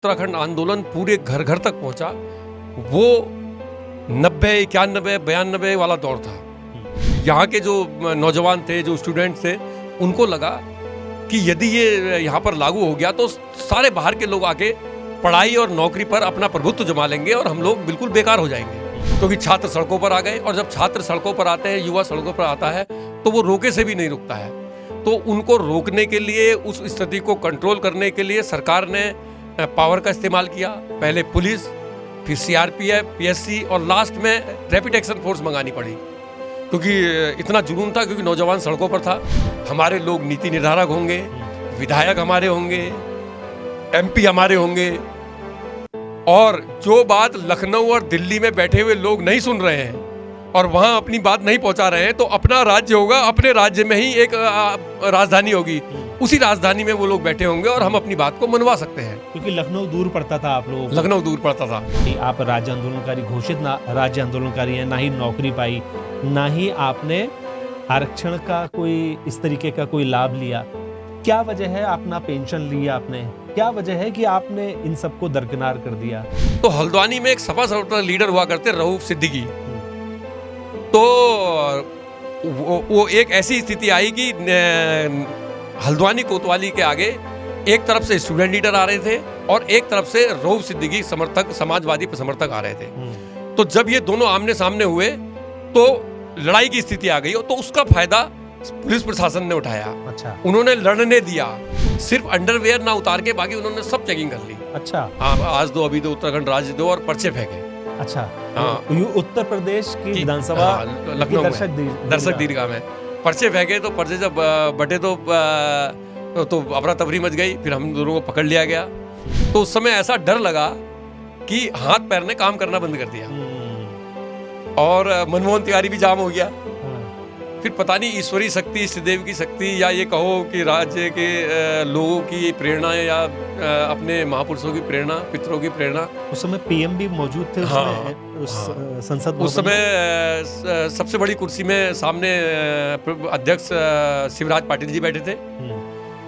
उत्तराखंड आंदोलन पूरे घर घर तक पहुंचा। वो 90, 91, 92 वाला दौर था। यहाँ के जो नौजवान थे, जो स्टूडेंट थे, उनको लगा कि यदि ये यहाँ पर लागू हो गया तो सारे बाहर के लोग आके पढ़ाई और नौकरी पर अपना प्रभुत्व जमा लेंगे और हम लोग बिल्कुल बेकार हो जाएंगे। क्योंकि छात्र सड़कों पर आ गए, और जब छात्र सड़कों पर आते हैं, युवा सड़कों पर आता है, तो वो रोके से भी नहीं रुकता है। तो उनको रोकने के लिए, उस स्थिति को कंट्रोल करने के लिए सरकार ने पावर का इस्तेमाल किया। पहले पुलिस, फिर सीआरपीएफ, पीएससी और लास्ट में रैपिड एक्शन फोर्स मंगानी पड़ी, क्योंकि इतना जुनून था, क्योंकि नौजवान सड़कों पर था। हमारे लोग नीति निर्धारक होंगे, विधायक हमारे होंगे, एमपी हमारे होंगे, और जो बात लखनऊ और दिल्ली में बैठे हुए लोग नहीं सुन रहे हैं और वहां अपनी बात नहीं पहुंचा रहे हैं, तो अपना राज्य होगा, अपने राज्य में ही एक राजधानी होगी, उसी राजधानी में वो लोग बैठे होंगे और हम अपनी बात को मनवा सकते हैं। क्योंकि लखनऊ दूर पड़ता था आप लोगों को। लखनऊ दूर पड़ता था। आप राज्य आंदोलनकारी घोषित ना राज्य आंदोलनकारी हैं, ना ही नौकरी पाई, ना ही आपने आरक्षण का कोई इस तरीके का कोई लाभ लिया। क्या वजह है? अपना पेंशन लिया आपने, क्या वजह है कि आपने इन सबको दरकिनार कर दिया? तो हल्द्वानी में एक सपा सल्तनत लीडर हुआ करते, रऊफ सिद्दीकी। तो वो एक ऐसी स्थिति आई कि हल्द्वानी कोतवाली के आगे एक तरफ से स्टूडेंट लीडर आ रहे थे और एक तरफ से रऊफ सिद्दीकी समर्थक, समाजवादी समर्थक आ रहे थे। तो जब ये दोनों आमने सामने हुए तो लड़ाई की स्थिति आ गई, तो उसका फायदा पुलिस प्रशासन ने उठाया। अच्छा। उन्होंने लड़ने दिया, सिर्फ अंडरवेयर ना उतार के, बाकी उन्होंने सब चेकिंग कर ली। अच्छा। हाँ, आज दो, अभी दो, उत्तराखंड राज्य दो, और पर्चे फेंके। अच्छा। हाँ। उत्तर प्रदेश की विधानसभा लखनऊ में दर्शक दीर्घा में पर्चे फेंके। तो पर्चे जब बटे तो अफरा तफरी मच गई, फिर हम दोनों को पकड़ लिया गया। तो उस समय ऐसा डर लगा कि हाथ पैर ने काम करना बंद कर दिया, और मनमोहन तिवारी भी जाम हो गया। फिर पता नहीं ईश्वरी शक्ति, इष्टदेव की शक्ति, या ये कहो कि राज्य के लोगों की प्रेरणा, या अपने महापुरुषों की प्रेरणा, पितरों की प्रेरणा। उस समय पीएम भी मौजूद थे संसद में। उस समय सबसे बड़ी कुर्सी में सामने अध्यक्ष शिवराज पाटिल जी बैठे थे।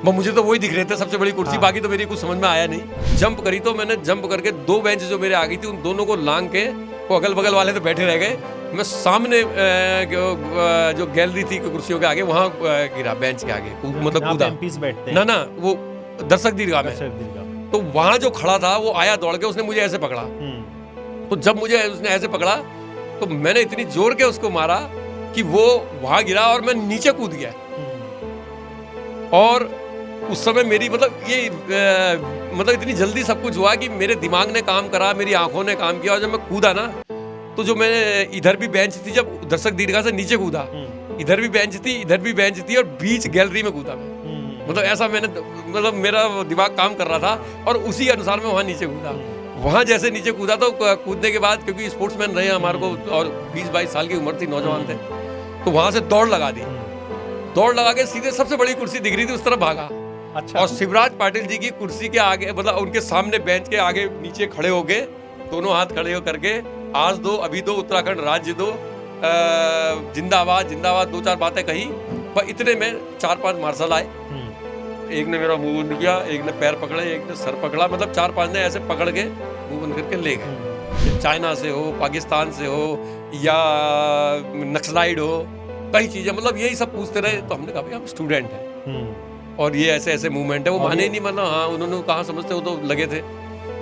मुझे तो वही दिख रहे थे, सबसे बड़ी कुर्सी। बाकी तो मेरी कुछ समझ में आया नहीं। जंप करी तो मैंने जंप करके 2 बेंच जो मेरे आगे थी, उन दोनों को लांग के, वो अगल बगल वाले तो बैठे रह गए, मैं सामने जो गैलरी थी कुर्सियों के आगे, वहां गिरा, बेंच के आगे, मतलब कूदा। ना वो दर्शक दीर्घा में। तो वहां जो खड़ा था वो आया दौड़ के, उसने मुझे ऐसे पकड़ा। तो जब मुझे उसने ऐसे पकड़ा तो मैंने इतनी जोर के उसको मारा कि वो वहां गिरा और मैं नीचे कूद गया। और उस समय मेरी मतलब इतनी जल्दी सब कुछ हुआ कि मेरे दिमाग ने काम करा, मेरी आंखों ने काम किया। और जब मैं कूदा ना, तो जो मैंने इधर भी बेंच थी, जब दर्शक दीर्घा से नीचे कूदा, इधर भी बेंच थी, इधर भी बेंच थी, और बीच गैलरी में कूदा मैं। मतलब ऐसा मैंने मेरा दिमाग काम कर रहा था, और उसी अनुसार मैं वहां नीचे कूदा। वहां जैसे नीचे कूदा तो कूदने के बाद, क्योंकि स्पोर्ट्समैन रहे हमारे को, और 20-22 साल की उम्र थी, नौजवान थे, तो वहां से दौड़ लगा दी। दौड़ लगा के सीधे सबसे बड़ी कुर्सी दिख रही थी उस तरफ भागा। अच्छा। और शिवराज पाटिल जी की कुर्सी के आगे, मतलब उनके सामने बेंच के आगे नीचे खड़े हो गए, दोनों हाथ खड़े हो करके, आज दो, अभी दो, उत्तराखंड राज्य दो, जिंदाबाद जिंदाबाद, 2-4 बातें कही। पर इतने में 4-5 मार्शल आए। एक ने मेरा मुंह बंद किया, एक ने पैर पकड़े, एक ने सर पकड़ा, मतलब 4-5 ने ऐसे पकड़ के मुंह बंद करके ले गए। चाइना से हो, पाकिस्तान से हो, या नक्सलाइड हो, कई चीजें, मतलब यही सब पूछते रहे। तो हमने कहा भाई हम स्टूडेंट हैं और ये ऐसे ऐसे मूवमेंट है। वो माने ही नहीं, मतलब हाँ, उन्होंने कहा समझते, वो तो लगे थे।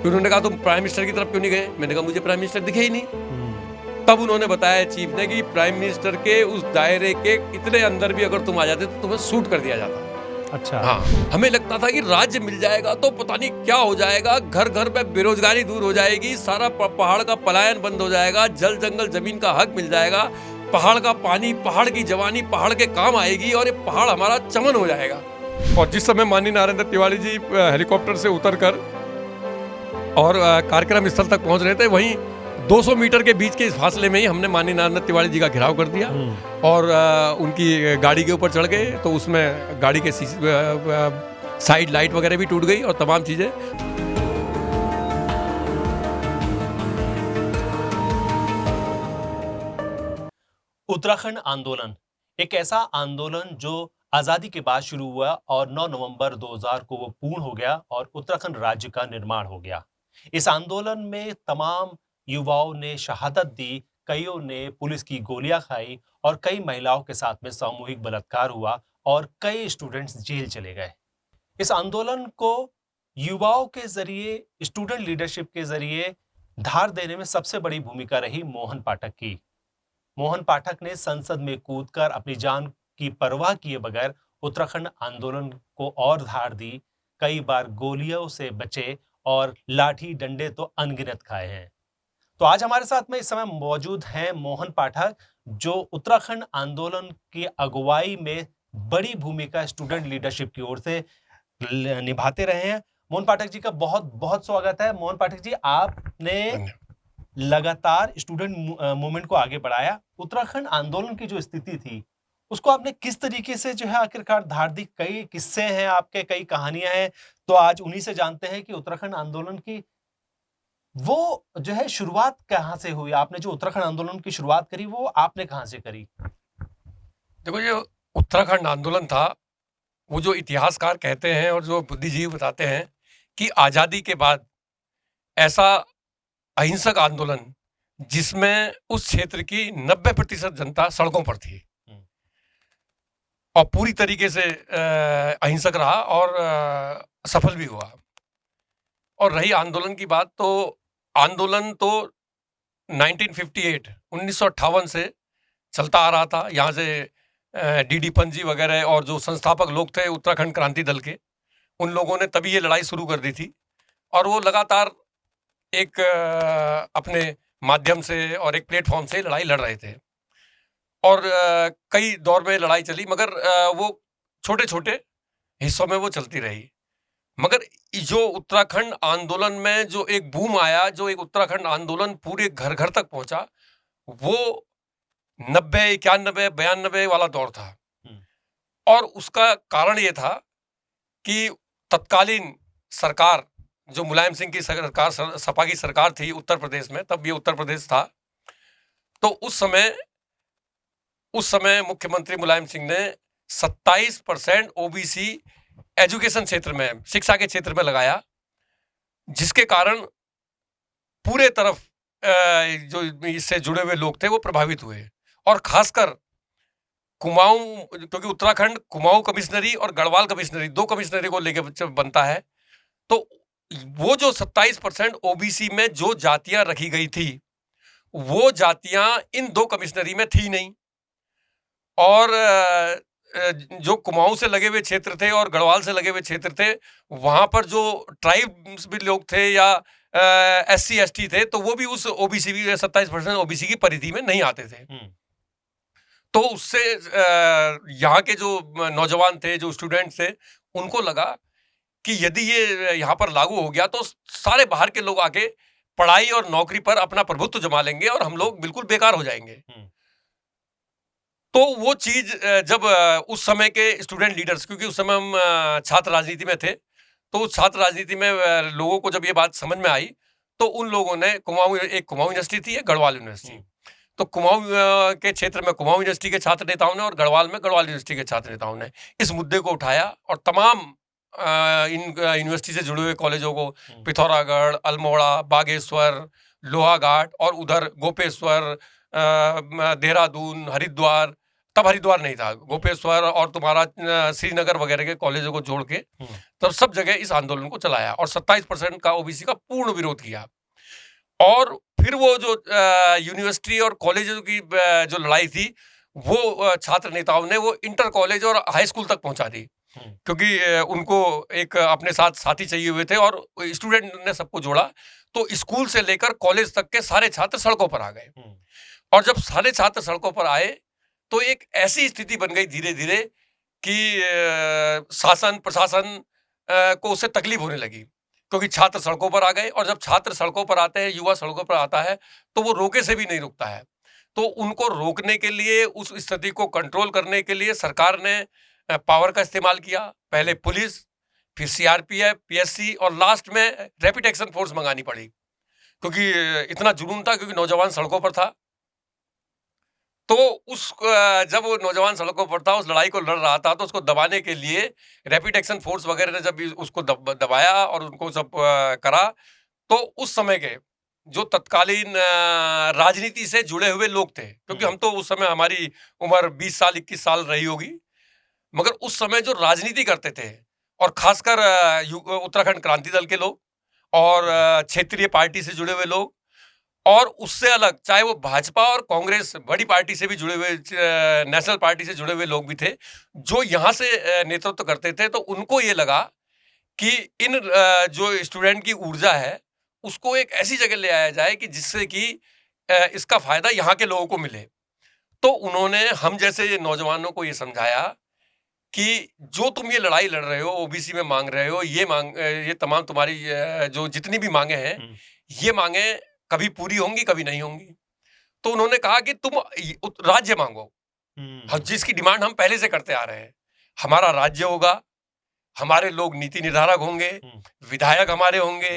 फिर उन्होंने कहा तुम प्राइम मिनिस्टर की तरफ क्यों नहीं गए? मैंने कहा मुझे प्राइम मिनिस्टर दिखे ही नहीं। तब उन्होंने बताया चीफ ने कि प्राइम मिनिस्टर के उस दायरे के इतने अंदर भी अगर तुम आ जाते तो तुम्हें शूट कर दिया जाता। अच्छा। हाँ, हमें लगता था कि राज्य मिल जाएगा तो पता नहीं क्या हो जाएगा, घर घर पे बेरोजगारी दूर हो जाएगी, सारा पहाड़ का पलायन बंद हो जाएगा, जल जंगल जमीन का हक मिल जाएगा, पहाड़ का पानी, पहाड़ की जवानी पहाड़ के काम आएगी, और ये पहाड़ हमारा चमन हो जाएगा। और जिस समय माननीय नरेंद्र तिवारी जी हेलीकॉप्टर से उतरकर और कार्यक्रम स्थल तक पहुंच रहे थे, वहीं 200 मीटर के बीच के इस फासले में ही हमने माननीय नरेंद्र तिवारी जी का घेराव कर दिया, और उनकी गाड़ी के ऊपर चढ़ गए। तो उसमें गाड़ी के साइड लाइट वगैरह भी टूट गई, और तमाम चीजें। उत्तराखंड आंदोलन एक ऐसा आंदोलन जो आजादी के बाद शुरू हुआ और 9 नवंबर 2000 को वो पूर्ण हो गया और उत्तराखंड राज्य का निर्माण हो गया। इस आंदोलन में तमाम युवाओं ने शहादत दी, कईयों ने पुलिस की गोलियां खाई और कई महिलाओं के साथ में सामूहिक बलात्कार हुआ और कई स्टूडेंट्स जेल चले गए। इस आंदोलन को युवाओं के जरिए, स्टूडेंट लीडरशिप के जरिए धार देने में सबसे बड़ी भूमिका रही मोहन पाठक की। मोहन पाठक ने संसद में कूदकर अपनी जान की परवाह किए बगैर उत्तराखंड आंदोलन को और धार दी, कई बार गोलियों से बचे और लाठी डंडे तो अनगिनत खाए हैं। तो आज हमारे साथ में इस समय मौजूद हैं मोहन पाठक, जो उत्तराखंड आंदोलन की अगुवाई में बड़ी भूमिका स्टूडेंट लीडरशिप की ओर से निभाते रहे हैं। मोहन पाठक जी का बहुत बहुत स्वागत है। मोहन पाठक जी, आपने लगातार स्टूडेंट मूवमेंट को आगे बढ़ाया। उत्तराखंड आंदोलन की जो स्थिति थी उसको आपने किस तरीके से जो है आखिरकार धार दी? कई किस्से हैं आपके, कई कहानियां हैं, तो आज उन्हीं से जानते हैं कि उत्तराखंड आंदोलन की वो जो है शुरुआत कहाँ से हुई? आपने जो उत्तराखंड आंदोलन की शुरुआत करी वो आपने कहाँ से करी? देखो, ये उत्तराखंड आंदोलन था, वो जो इतिहासकार कहते हैं और जो बुद्धिजीवी बताते हैं कि आज़ादी के बाद ऐसा अहिंसक आंदोलन जिसमें उस क्षेत्र की 90% जनता सड़कों पर थी और पूरी तरीके से अहिंसक रहा और सफल भी हुआ। और रही आंदोलन की बात, तो आंदोलन तो 1958 से चलता आ रहा था। यहाँ से डीडी पंजी वगैरह और जो संस्थापक लोग थे उत्तराखंड क्रांति दल के, उन लोगों ने तभी ये लड़ाई शुरू कर दी थी और वो लगातार एक अपने माध्यम से और एक प्लेटफॉर्म से लड़ाई लड़ रहे थे और कई दौर में लड़ाई चली, मगर वो छोटे छोटे हिस्सों में वो चलती रही। मगर जो उत्तराखंड आंदोलन में जो एक बूम आया, जो एक उत्तराखंड आंदोलन पूरे घर घर तक पहुंचा, वो 90, 91, 92 वाला दौर था। और उसका कारण ये था कि तत्कालीन सरकार, जो मुलायम सिंह की सरकार, सपा की सरकार थी उत्तर प्रदेश में, तब ये उत्तर प्रदेश था, तो उस समय मुख्यमंत्री मुलायम सिंह ने 27% ओबीसी एजुकेशन क्षेत्र में, शिक्षा के क्षेत्र में लगाया, जिसके कारण पूरे तरफ जो इससे जुड़े हुए लोग थे वो प्रभावित हुए। और खासकर कुमाऊं, क्योंकि उत्तराखंड कुमाऊं कमिश्नरी और गढ़वाल कमिश्नरी, 2 कमिश्नरी को लेकर बनता है, तो वो जो 27% ओबीसी में जो जातियां रखी गई थी, वो जातियां इन 2 कमिश्नरी में थी नहीं। और जो कुमाऊं से लगे हुए क्षेत्र थे और गढ़वाल से लगे हुए क्षेत्र थे, वहां पर जो ट्राइब्स भी लोग थे या SC ST थे, तो वो भी उस ओबीसी 27% ओबीसी की परिधि में नहीं आते थे। तो उससे यहाँ के जो नौजवान थे, जो स्टूडेंट थे, उनको लगा कि यदि ये यहाँ पर लागू हो गया तो सारे बाहर के लोग आके पढ़ाई और नौकरी पर अपना प्रभुत्व जमा लेंगे और हम लोग बिल्कुल बेकार हो जाएंगे। तो वो चीज जब उस समय के स्टूडेंट लीडर्स, क्योंकि उस समय हम छात्र राजनीति में थे, तो उस छात्र राजनीति में लोगों को जब ये बात समझ में आई, तो उन लोगों ने कुमाऊं यूनिवर्सिटी थी, एक गढ़वाल यूनिवर्सिटी, तो कुमाऊं के क्षेत्र में कुमाऊं यूनिवर्सिटी के छात्र नेताओं ने और गढ़वाल में गढ़वाल यूनिवर्सिटी के छात्र नेताओं ने इस मुद्दे को उठाया और तमाम इन यूनिवर्सिटी से जुड़े हुए कॉलेजों को, पिथौरागढ़, अल्मोड़ा, बागेश्वर, लोहाघाट और उधर गोपेश्वर, देहरादून, हरिद्वार, तब हरिद्वार नहीं था, गोपेश्वर और तुम्हारा श्रीनगर वगैरह के कॉलेजों को जोड़ के तब सब जगह इस आंदोलन को चलाया और 27% का ओबीसी का पूर्ण विरोध किया। और फिर वो जो यूनिवर्सिटी और कॉलेजों की जो लड़ाई थी, वो छात्र नेताओं ने वो इंटर कॉलेज और हाई स्कूल तक पहुंचा दी, क्योंकि उनको एक अपने साथ साथी चाहिए हुए थे और स्टूडेंट ने सबको जोड़ा। तो स्कूल से लेकर कॉलेज तक के सारे छात्र सड़कों पर आ गए और जब सारे छात्र सड़कों पर आए तो एक ऐसी स्थिति बन गई धीरे धीरे कि शासन प्रशासन को उससे तकलीफ होने लगी, क्योंकि छात्र सड़कों पर आ गए और जब छात्र सड़कों पर आते हैं, युवा सड़कों पर आता है, तो वो रोके से भी नहीं रुकता है। तो उनको रोकने के लिए, उस स्थिति को कंट्रोल करने के लिए सरकार ने पावर का इस्तेमाल किया। पहले पुलिस, फिर CRPF, PSC और लास्ट में रैपिड एक्शन फोर्स मंगानी पड़ी, क्योंकि इतना जुनून था, क्योंकि नौजवान सड़कों पर था। तो जब वो नौजवान सड़कों पर था, उस लड़ाई को लड़ रहा था, तो उसको दबाने के लिए रैपिड एक्शन फोर्स वगैरह ने जब उसको दबाया और उनको सब करा, तो उस समय के जो तत्कालीन राजनीति से जुड़े हुए लोग थे, क्योंकि हम तो उस समय हमारी उम्र 20 साल 21 साल रही होगी, मगर उस समय जो राजनीति करते थे और खासकर उत्तराखंड क्रांति दल के लोग और क्षेत्रीय पार्टी से जुड़े हुए लोग और उससे अलग चाहे वो भाजपा और कांग्रेस बड़ी पार्टी से भी जुड़े हुए नेशनल पार्टी से जुड़े हुए लोग भी थे, जो यहाँ से नेतृत्व करते थे, तो उनको ये लगा कि इन जो स्टूडेंट की ऊर्जा है उसको एक ऐसी जगह ले आया जाए कि जिससे कि इसका फायदा यहाँ के लोगों को मिले। तो उन्होंने हम जैसे नौजवानों को ये समझाया कि जो तुम ये लड़ाई लड़ रहे हो, ओबीसी में मांग रहे हो, ये तमाम तुम्हारी जो जितनी भी मांगे हैं, ये मांगे कभी पूरी होंगी कभी नहीं होंगी। तो उन्होंने कहा कि तुम राज्य मांगो, जिसकी डिमांड हम पहले से करते आ रहे हैं। हमारा राज्य होगा, हमारे लोग नीति निर्धारक होंगे, विधायक हमारे होंगे,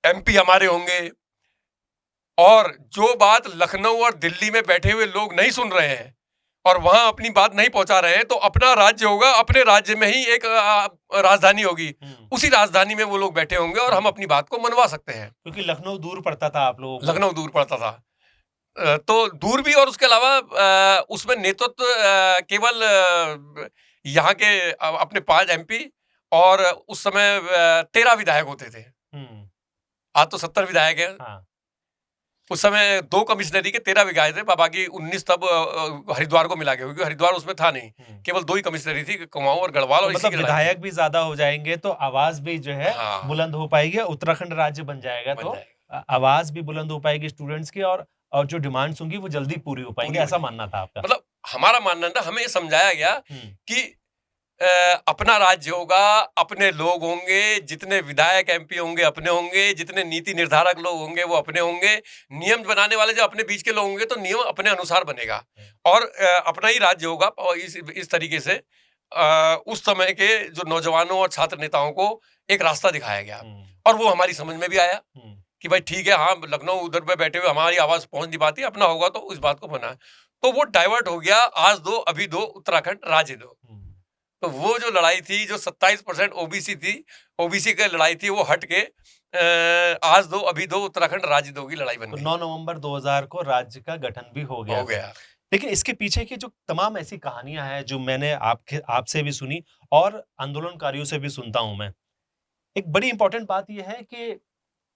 एमपी हमारे होंगे, और जो बात लखनऊ और दिल्ली में बैठे हुए लोग नहीं सुन रहे हैं और वहां अपनी बात नहीं पहुंचा रहे हैं, तो अपना राज्य होगा, अपने राज्य में ही एक राजधानी होगी, उसी राजधानी में वो लोग बैठे होंगे और हम अपनी बात को मनवा सकते हैं। क्योंकि लखनऊ दूर पड़ता था आप लोगों को। लखनऊ दूर पड़ता था, तो दूर भी, और उसके अलावा उसमें नेतृत्व केवल यहाँ के अपने 5 एमपी और उस समय 13 विधायक होते थे। आज तो 70 विधायक हैं। हाँ। उस समय 2 कमिश्नरी के 13 विधायक थे, बाकी 19 तब हरिद्वार को मिला के, क्योंकि हरिद्वार उसमें था नहीं, केवल 2 ही कमिश्नरी थी, कुमाऊं और गढ़वाल। और मतलब विधायक भी ज्यादा हो जाएंगे तो आवाज भी जो है बुलंद हो पाएगी, उत्तराखंड राज्य बन जाएगा तो आवाज भी बुलंद हो पाएगी स्टूडेंट्स की, और जो डिमांड्स होंगी वो जल्दी पूरी हो पाएंगी, ऐसा मानना था आपका? मतलब हमारा मानना था, हमें समझाया गया कि अपना राज्य होगा, अपने लोग होंगे, जितने विधायक एमपी होंगे अपने होंगे, जितने नीति निर्धारक लोग होंगे वो अपने होंगे, नियम बनाने वाले जो अपने बीच के लोग होंगे तो नियम अपने अनुसार बनेगा, और अपना ही राज्य होगा। और इस तरीके से उस समय के जो नौजवानों और छात्र नेताओं को एक रास्ता दिखाया गया, और वो हमारी समझ में भी आया कि भाई ठीक है, हाँ लखनऊ उधर पे बैठे हुए हमारी आवाज पहुंच नहीं पाती, अपना होगा तो इस बात को बना। तो वो डाइवर्ट हो गया, आज दो अभी दो, उत्तराखंड राज्य दो। तो वो जो लड़ाई थी, जो 27% ओबीसी थी, ओबीसी की लड़ाई थी, वो हट के आज दो अभी दो, उत्तराखंड राज्य दो की लड़ाई बन गई। 9 नवंबर 2000 को राज्य का गठन भी हो गया। लेकिन इसके पीछे की जो तमाम ऐसी कहानियां हैं जो मैंने आपसे भी सुनी और आंदोलनकारियों से भी सुनता हूं मैं, एक बड़ी इंपॉर्टेंट बात यह है कि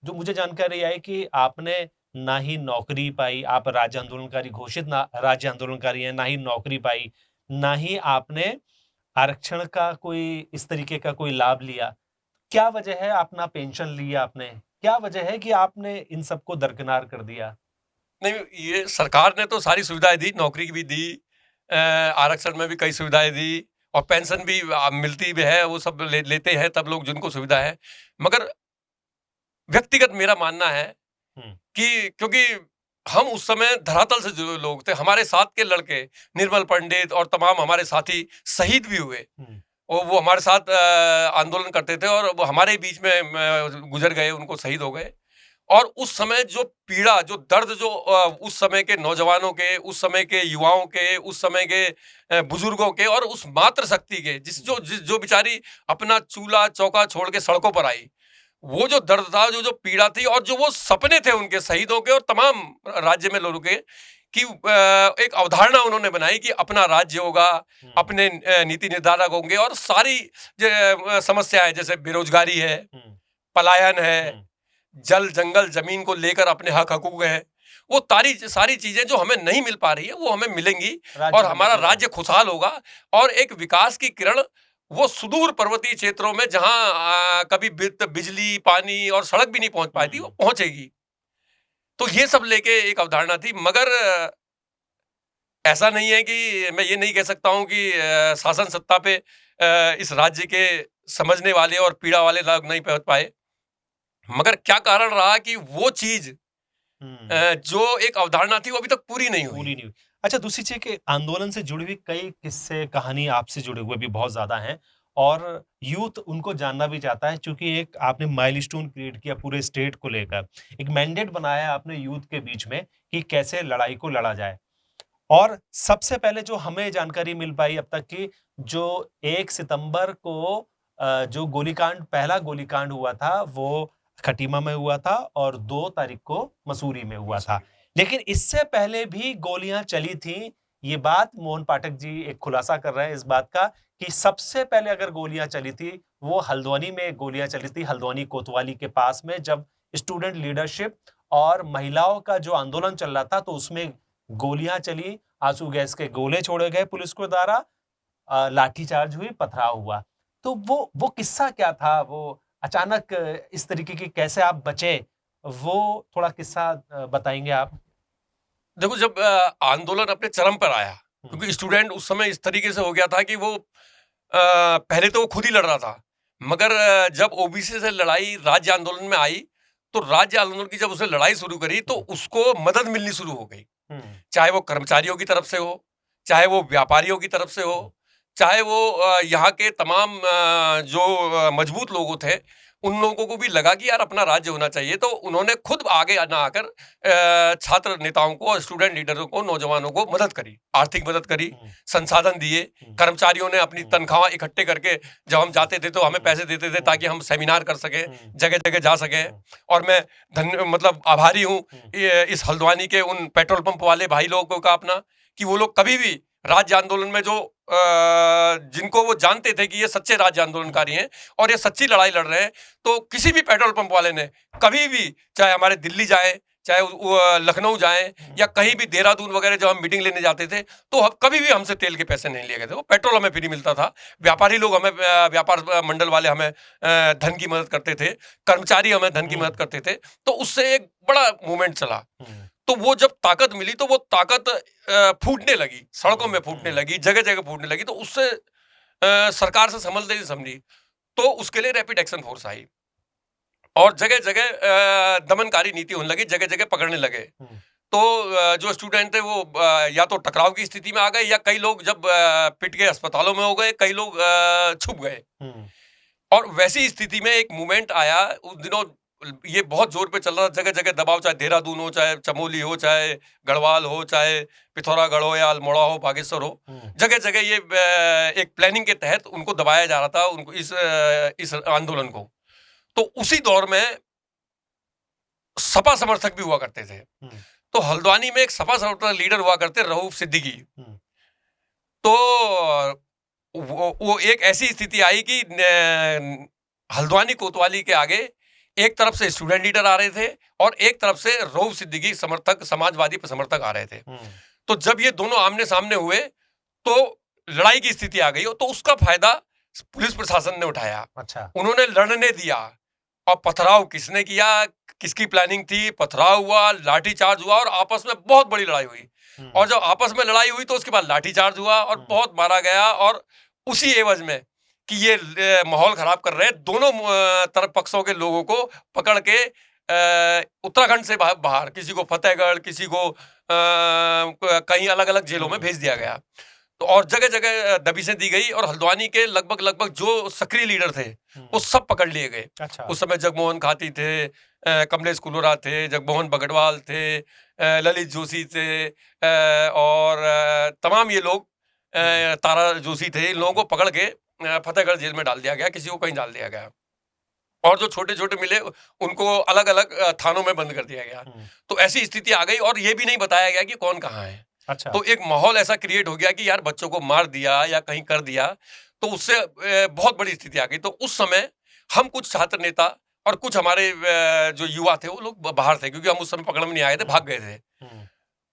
जो मुझे जानकारी आई कि आपने ना ही नौकरी पाई, आप राज्य आंदोलनकारी घोषित राज्य आंदोलनकारी हैं, ना ही नौकरी पाई, ना ही आपने आरक्षण का कोई इस तरीके का कोई लाभ लिया। क्या वजह है? अपना पेंशन लिया आपने, क्या वजह है कि आपने इन सबको दरकिनार कर दिया? नहीं, ये सरकार ने तो सारी सुविधाएं दी, नौकरी की भी दी, आरक्षण में भी कई सुविधाएं दी, और पेंशन भी मिलती भी है, वो सब लेते हैं तब लोग जिनको सुविधा है। मगर व्यक्तिगत मेरा मानना है कि क्योंकि हम उस समय धरातल से जुड़े लोग थे, हमारे साथ के लड़के निर्मल पंडित और तमाम हमारे साथी शहीद भी हुए, और वो हमारे साथ आंदोलन करते थे और वो हमारे बीच में गुजर गए, उनको शहीद हो गए। और उस समय जो पीड़ा, जो दर्द, जो उस समय के नौजवानों के, उस समय के युवाओं के, उस समय के बुजुर्गों के, और उस मातृ शक्ति के, जो बेचारी अपना चूल्हा चौका छोड़ के सड़कों पर आई, वो जो दर्द था, जो पीड़ा थी, और जो वो सपने थे उनके शहीदों के और तमाम राज्य में लोगों के, कि एक अवधारणा उन्होंने बनाई कि अपना राज्य होगा, अपने नीति निर्धारक होंगे, और सारी समस्याएं जैसे बेरोजगारी है, पलायन है, जल जंगल जमीन को लेकर अपने हक हकूक है, वो सारी चीजें जो हमें नहीं मिल पा रही है वो हमें मिलेंगी, और हमारा राज्य खुशहाल होगा, और एक विकास की किरण वो सुदूर पर्वतीय क्षेत्रों में जहां कभी बिजली, पानी और सड़क भी नहीं पहुंच पाती, वो पहुंचेगी। तो ये सब लेके एक अवधारणा थी। मगर ऐसा नहीं है कि मैं ये नहीं कह सकता हूं कि शासन सत्ता पे इस राज्य के समझने वाले और पीड़ा वाले लोग नहीं पहुंच पाए। मगर क्या कारण रहा कि वो चीज जो एक अवधारणा थी वो अभी तक पूरी नहीं हुई। अच्छा, दूसरी चीज के आंदोलन से जुड़ी हुई कई किस्से कहानी आपसे जुड़े हुए भी बहुत ज्यादा हैं, और यूथ उनको जानना भी चाहता है, क्योंकि एक आपने माइलस्टोन क्रिएट किया पूरे स्टेट को लेकर, एक मैंडेट बनाया आपने यूथ के बीच में कि कैसे लड़ाई को लड़ा जाए। और सबसे पहले जो हमें जानकारी मिल पाई अब तक की, जो 1 सितंबर को जो पहला गोलीकांड हुआ था वो खटीमा में हुआ था और 2 तारीख को मसूरी में हुआ था। लेकिन इससे पहले भी गोलियां चली थी। ये बात मोहन पाठक जी एक खुलासा कर रहे हैं इस बात का कि सबसे पहले अगर गोलियां चली थी वो हल्द्वानी में गोलियां चली थी, हल्द्वानी कोतवाली के पास में, जब स्टूडेंट लीडरशिप और महिलाओं का जो आंदोलन चल रहा था तो उसमें गोलियां चली, आंसू गैस के गोले छोड़े गए पुलिस के द्वारा, लाठीचार्ज हुई, पथराव हुआ। तो वो किस्सा क्या था? वो अचानक इस तरीके की कैसे आप बचे? वो थोड़ा किस्सा बताएंगे आप? देखो, जब आंदोलन अपने चरम पर आया, क्योंकि स्टूडेंट उस समय इस तरीके से हो गया था कि वो पहले तो वो खुद ही लड़ रहा था, मगर जब ओबीसी से लड़ाई राज्य आंदोलन में आई, तो राज्य आंदोलन की जब उसने लड़ाई शुरू करी तो उसको मदद मिलनी शुरू हो गई। चाहे वो कर्मचारियों की तरफ से हो, चाहे वो व्यापारियों की तरफ से हो, चाहे वो यहाँ के तमाम जो मजबूत लोग थे, उन लोगों को भी लगा कि यार अपना राज्य होना चाहिए, तो उन्होंने खुद आगे ना आकर छात्र नेताओं को और स्टूडेंट लीडरों को, नौजवानों को मदद करी, आर्थिक मदद करी, संसाधन दिए। कर्मचारियों ने अपनी तनख्वाह इकट्ठे करके जब हम जाते थे तो हमें पैसे देते थे ताकि हम सेमिनार कर सके, जगह जगह जा सके। और मैं मतलब आभारी हूँ इस हल्द्वानी के उन पेट्रोल पंप वाले भाई लोगों का अपना, कि वो लोग कभी भी राज्य आंदोलन में जो जिनको वो जानते थे कि ये सच्चे राज्य आंदोलनकारी हैं और ये सच्ची लड़ाई लड़ रहे हैं, तो किसी भी पेट्रोल पंप वाले ने कभी भी, चाहे हमारे दिल्ली जाए, चाहे लखनऊ जाए या कहीं भी देहरादून वगैरह जब हम मीटिंग लेने जाते थे, तो कभी भी हमसे तेल के पैसे नहीं लिए गए थे। वो पेट्रोल हमें फ्री मिलता था। व्यापारी लोग हमें, व्यापार मंडल वाले हमें धन की मदद करते थे, कर्मचारी हमें धन की मदद करते थे। तो उससे एक बड़ा मूवमेंट चला। तो वो जब ताकत मिली तो वो ताकत फूटने लगी, सड़कों में फूटने लगी, जगह जगह फूटने लगी। तो उससे सरकार से समझदारी समझी, तो उसके लिए रैपिड एक्शन फोर्स आई और जगह जगह दमनकारी नीति होने लगी, जगह जगह पकड़ने लगे। तो जो स्टूडेंट थे वो या तो टकराव की स्थिति में आ गए, या कई लोग जब पिट के अस्पतालों में हो गए, कई लोग छुप गए। और वैसी स्थिति में एक मूवमेंट आया उस दिनों, ये बहुत जोर पे चल रहा था, जगह जगह दबाव, चाहे देहरादून हो, चाहे चमोली हो, चाहे गढ़वाल हो, चाहे पिथौरागढ़ हो या अल्मोड़ा हो, बागेश्वर हो, जगह जगह ये एक प्लानिंग के तहत उनको दबाया जा रहा था, उनको इस आंदोलन को। तो उसी दौर में सपा समर्थक भी हुआ करते थे। तो हल्द्वानी में एक सपा समर्थक लीडर हुआ करते, रऊफ सिद्दीकी। तो वो एक ऐसी स्थिति आई कि हल्द्वानी कोतवाली के आगे एक तरफ से स्टूडेंट लीडर आ रहे थे और एक तरफ से रऊफ सिद्दीकी समर्थक, समाजवादी समर्थक आ रहे थे। तो जब ये दोनों आमने सामने हुए तो लड़ाई की स्थिति आ गई, तो उसका फायदा पुलिस प्रशासन ने उठाया। अच्छा। उन्होंने लड़ने दिया। और पथराव किसने किया, किसकी प्लानिंग थी, पथराव हुआ, लाठीचार्ज हुआ और आपस में बहुत बड़ी लड़ाई हुई। और जब आपस में लड़ाई हुई तो उसके बाद लाठीचार्ज हुआ और बहुत मारा गया। और उसी एवज में कि ये माहौल खराब कर रहे हैं, दोनों तरफ पक्षों के लोगों को पकड़ के उत्तराखंड से बाहर, किसी को फतेहगढ़, किसी को कहीं अलग अलग जेलों में भेज दिया गया। तो और जगह जगह दबिशें दी गई और हल्द्वानी के लगभग जो सक्रिय लीडर थे वो सब पकड़ लिए गए। अच्छा। उस समय जगमोहन खाती थे, कमलेश कुलोरा थे, जगमोहन बगड़वाल थे, ललित जोशी थे, और तमाम ये लोग, तारा जोशी थे। इन लोगों को पकड़ के फतेहगढ़ जेल में डाल दिया गया, किसी को कहीं डाल दिया गया। और जो छोटे छोटे मिले उनको अलग अलग थानों में बंद कर दिया गया। तो ऐसी स्थिति आ गई और ये भी नहीं बताया गया कि कौन कहाँ है। अच्छा। तो एक माहौल ऐसा क्रिएट हो गया कि यार बच्चों को मार दिया या कहीं कर दिया, तो उससे बहुत बड़ी स्थिति आ गई। तो उस समय हम कुछ छात्र नेता और कुछ हमारे जो युवा थे वो लोग बाहर थे, क्योंकि हम उस समय पकड़ में नहीं आए थे, भाग गए थे।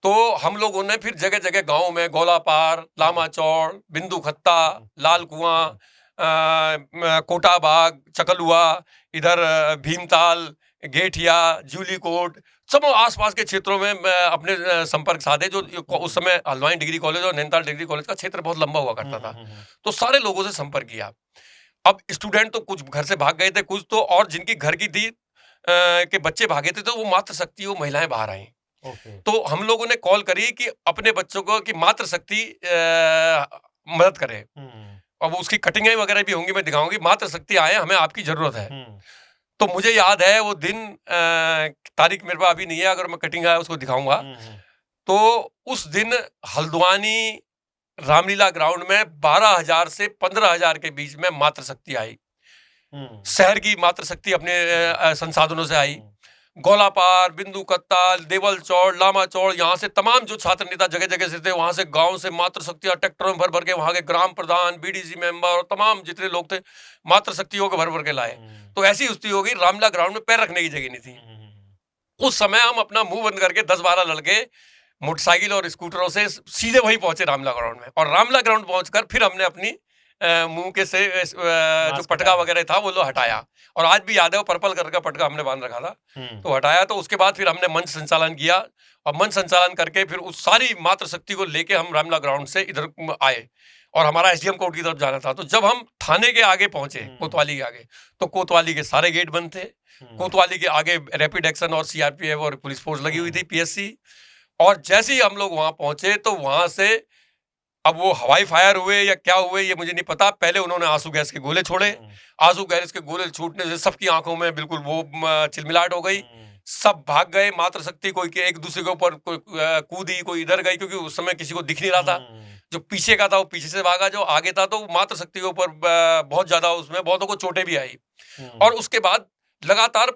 तो हम लोगों ने फिर जगह जगह गाँव में गोलापार, लामा चौड़, बिंदु खत्ता, लाल कुआं, कोटा बाग, चकलुआ, इधर भीमताल, गेठिया, जूली कोट, सब आसपास के क्षेत्रों में अपने संपर्क साधे। जो उस समय हल्द्वानी डिग्री कॉलेज और नैनीताल डिग्री कॉलेज का क्षेत्र बहुत लंबा हुआ करता था। तो सारे लोगों से संपर्क किया। अब स्टूडेंट तो कुछ घर से भाग गए थे, कुछ तो और जिनकी घर की थी के बच्चे भागे थे, तो वो मातृशक्ति, वो महिलाएं बाहर आई। तो हम लोगों ने कॉल करी कि अपने बच्चों को कि मातृशक्ति मदद करे। अब उसकी कटिंगें वगैरह भी होंगी, मैं दिखाऊंगी। मातृशक्ति आए, हमें आपकी जरूरत है। तो मुझे याद है वो दिन, तारीख मेरे पास अभी नहीं है, अगर मैं कटिंग आया उसको दिखाऊंगा। तो उस दिन हल्द्वानी रामलीला ग्राउंड में 12,000 से 15,000 के बीच में मातृशक्ति आई। शहर की मातृशक्ति अपने संसाधनों से आई। गोलापार, बिंदु कत्ता, देवल चौड़, लामा चौड़, यहाँ से तमाम जो छात्र नेता जगह जगह से थे, वहां से गांव से मातृशक्तियां ट्रैक्टरों में भर भर के, वहां के ग्राम प्रधान, बीडीसी मेंबर और तमाम जितने लोग थे मातृशक्तियों को भर भर के लाए। तो ऐसी स्थिति हो गई, रामलीला ग्राउंड में पैर रखने की जगह नहीं थी। उस समय हम अपना मुंह बंद करके 10-12 लड़के मोटरसाइकिल और स्कूटरों से सीधे वहीं पहुंचे रामलीला ग्राउंड में, और रामलीला ग्राउंड पहुंचकर फिर हमने अपनी मुंह के से जो पटका वगैरह था वो लो हटाया, और आज भी याद है वो पर्पल कलर का पटका हमने बांध रखा था, तो हटाया। तो उसके बाद फिर हमने मंच संचालन किया, और मंच संचालन करके फिर उस सारी मातृशक्ति को लेके हम रामलीला ग्राउंड से इधर आए, और हमारा एसडीएम कोर्ट की तरफ जाना था। तो जब हम थाने के आगे पहुंचे, कोतवाली के आगे, तो कोतवाली के सारे गेट बंद थे। कोतवाली के आगे रैपिड एक्शन और सीआरपीएफ और पुलिस फोर्स लगी हुई थी, पीएससी। और जैसे ही हम लोग वहां पहुंचे तो वहां से, अब वो हवाई फायर हुए या क्या हुए ये मुझे नहीं पता, पहले उन्होंने आंसू गैस के गोले छोड़े। आंसू गैस के गोले छूटने से सबकी आंखों में बिल्कुल वो चिलमिलाहट हो गई, सब भाग गए। मातृशक्ति कोई के एक दूसरे के ऊपर कूदी, कोई इधर गई, क्योंकि उस समय किसी को दिख नहीं रहा था। जो पीछे का था वो पीछे से भागा, जो आगे था तो मातृशक्ति के ऊपर बहुत ज्यादा उसमें बहुतों को चोटें भी आई। और उसके बाद लगातार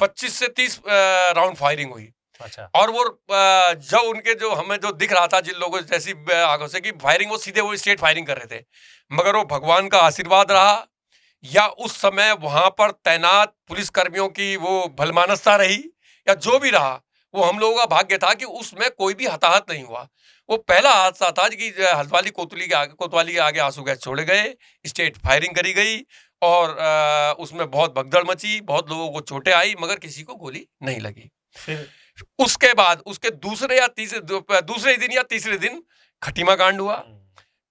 25 से 30 राउंड फायरिंग हुई। अच्छा। और वो जब उनके जो हमें जो दिख रहा था जिन लोगों जैसी आंखों से कि फायरिंग वो सीधे वो स्ट्रेट फायरिंग कर रहे थे, मगर वो भगवान का आशीर्वाद रहा या उस समय वहां पर तैनात पुलिस कर्मियों की वो भलमानसता रही या जो भी रहा, वो हम लोगों का भाग्य था कि उसमें कोई भी हताहत नहीं हुआ। वो पहला हादसा था कि हल्द्वानी कोतवाली के आगे आंसू गैस छोड़े गए, स्ट्रेट फायरिंग करी गई, और उसमें बहुत भगदड़ मची, बहुत लोगों को चोटें आई, मगर किसी को गोली नहीं लगी। उसके बाद उसके दूसरे दिन या तीसरे दिन खटीमा कांड हुआ,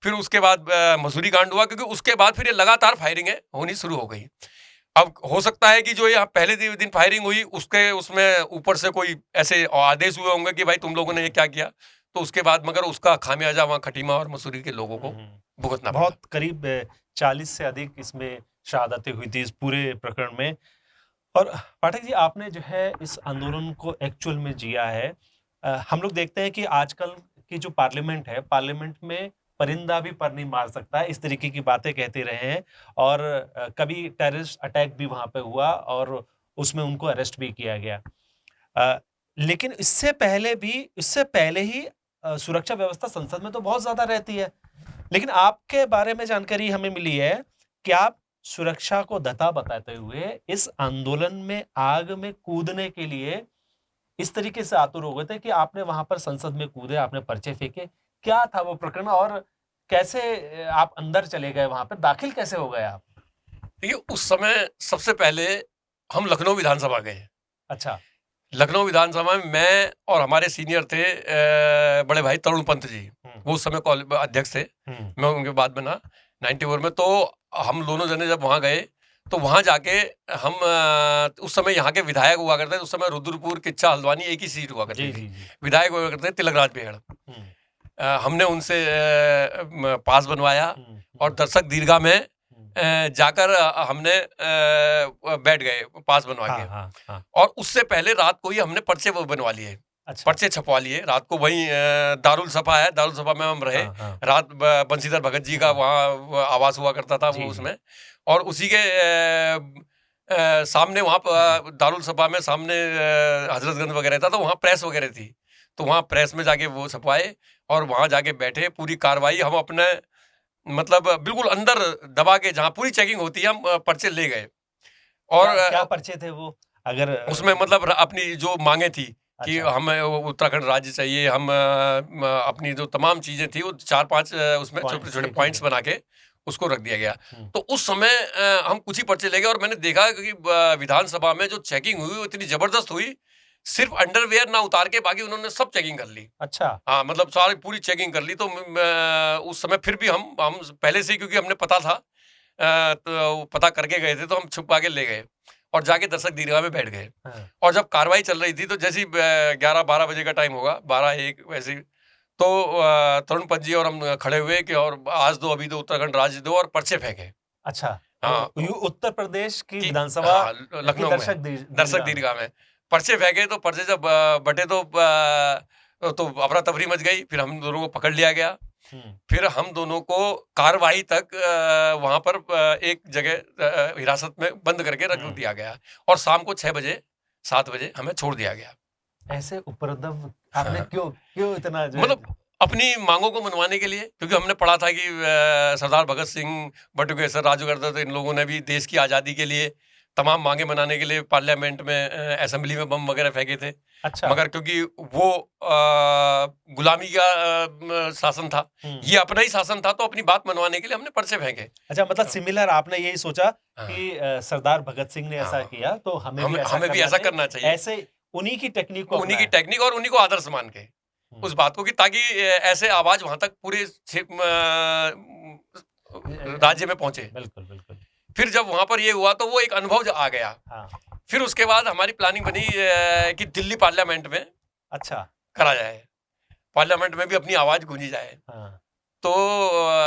फिर उसके बाद मसूरी कांड हुआ, क्योंकि उसके बाद फिर ये लगातार फायरिंगें होनी शुरू हो गई। अब हो सकता है कि जो यहाँ पहले दिन फायरिंग हुई उसमें ऊपर से कोई ऐसे आदेश हुए होंगे कि भाई तुम लोगों ने ये क्या किया, तो उसके बाद मगर उसका खामियाजा वहाँ खटीमा और मसूरी के लोगों को भुगतना पड़ा। बहुत करीब 40 से अधिक इसमें शहादतें हुई थी इस पूरे प्रकरण में। और पाठक जी, आपने जो है इस आंदोलन को एक्चुअल में जिया है। हम लोग देखते हैं कि आजकल की जो पार्लियामेंट है, पार्लियामेंट में परिंदा भी पर नहीं मार सकता है, इस तरीके की बातें कहते रहे हैं। और कभी टेररिस्ट अटैक भी वहां पे हुआ और उसमें उनको अरेस्ट भी किया गया। लेकिन इससे पहले ही सुरक्षा व्यवस्था संसद में तो बहुत ज्यादा रहती है। लेकिन आपके बारे में जानकारी हमें मिली है कि आप सुरक्षा को दता बताते हुए इस आंदोलन में आग में कूदने के लिए इस तरीके से आतुर हो गए थे कि आपने वहां पर संसद में कूदे, आपने पर्चे फेंके। क्या था वो प्रकरण और कैसे आप अंदर चले गए, वहां पर दाखिल कैसे हो गए आप? देखिए, उस समय सबसे पहले हम लखनऊ विधानसभा गए। अच्छा। लखनऊ विधानसभा में मैं और हमारे सीनियर थे बड़े भाई तरुण पंत जी, वो उस समय अध्यक्ष थे, मैं उनके बाद बना 94 में। तो हम दोनों जने जब वहाँ गए तो वहाँ जाके हम उस समय यहाँ के विधायक हुआ करते थे, उस समय रुद्रपुर, किच्चा, हल्द्वानी एक ही सीट हुआ करती थी। विधायक हुआ करते थे तिलकराज बेहड़। हमने उनसे पास बनवाया और दर्शक दीर्घा में जाकर हमने बैठ गए पास बनवा के। और उससे पहले रात को ही हमने पर्चे वो बनवा लिए। अच्छा। पर्चे छपवा लिए रात को, वहीं दारुल सफा है, दारुल सफा में हम रहे। रात बंशीधर भगत जी का वहाँ आवास हुआ करता था वो उसमें, और उसी के सामने वहाँ दारुल सफा में सामने हजरतगंज वगैरह था, तो वहाँ प्रेस वगैरह थी, तो वहाँ प्रेस में जाके वो छपवाए और वहाँ जाके बैठे। पूरी कार्रवाई हम अपने मतलब बिल्कुल अंदर दबा के, जहाँ पूरी चेकिंग होती है, हम पर्चे ले गए। और क्या पर्चे थे वो? अगर उसमें मतलब अपनी जो मांगे थी कि हमें उत्तराखंड राज्य चाहिए, हम अपनी जो तमाम चीजें थी वो 4-5 उसमें छोटे छोटे पॉइंट्स बना के उसको रख दिया गया। तो उस समय हम कुछ ही पर्चे ले गए, और मैंने देखा कि विधानसभा में जो चेकिंग हुई वो इतनी जबरदस्त हुई, सिर्फ अंडरवेयर ना उतार के बाकी उन्होंने सब चेकिंग कर ली। अच्छा। हाँ, मतलब सारी पूरी चेकिंग कर ली। तो उस समय फिर भी हम पहले से, क्योंकि हमने पता था तो पता करके गए थे, तो हम छुपा के ले गए और जाके दर्शक दीर्घा में बैठ गए। और जब कार्रवाई चल रही थी तो जैसे 11-12 बजे का टाइम होगा, 12-1 वैसे, तो तरुण पंत जी और हम खड़े हुए कि और आज दो, अभी दो, उत्तराखंड राज्य दो, और पर्चे फेंके। अच्छा। हाँ, उत्तर प्रदेश की विधानसभा लखनऊ में दर्शक दीर्घा में पर्चे फेंके। तो पर्चे जब बटे तो तो अफरा तफरी मच गई, फिर हम दोनों को पकड़ लिया गया। हम्म, फिर हम दोनों को कार्रवाई तक वहां पर एक जगह हिरासत में बंद करके रख दिया गया और शाम को 6 बजे 7 बजे हमें छोड़ दिया गया। ऐसे उपद्रव आपने हाँ। क्यों इतना जो है- मतलब अपनी मांगों को मनवाने के लिए, क्योंकि हमने पढ़ा था कि सरदार भगत सिंह, बटुकेश्वर, राजूगर्दर, इन लोगों ने भी देश की आज़ादी के लिए तमाम मांगे मनाने के लिए पार्लियामेंट में असेंबली में बम वगैरह फेंके थे। अच्छा, मगर क्योंकि वो गुलामी का शासन था, ये अपना ही शासन था, तो अपनी बात मनवाने के लिए हमने पर्चे फेंके। अच्छा, मतलब सिमिलर आपने यही सोचा हाँ। कि सरदार भगत सिंह ने ऐसा हाँ। किया तो हमें भी ऐसा करना चाहिए। ऐसे उन्हीं की टेक्निक को उन्हीं की अपनाया। टेक्निक और उन्हीं को आदर्श मान के उस बात को, कि ताकि ऐसे आवाज वहां तक पूरे राज्य में पहुंचे। बिल्कुल बिल्कुल। फिर जब वहां पर ये हुआ तो वो एक अनुभव आ गया। हाँ, फिर उसके बाद हमारी प्लानिंग बनी कि दिल्ली पार्लियामेंट में अच्छा, करा जाए, पार्लियामेंट में भी अपनी आवाज गूंजी जाए। हाँ। तो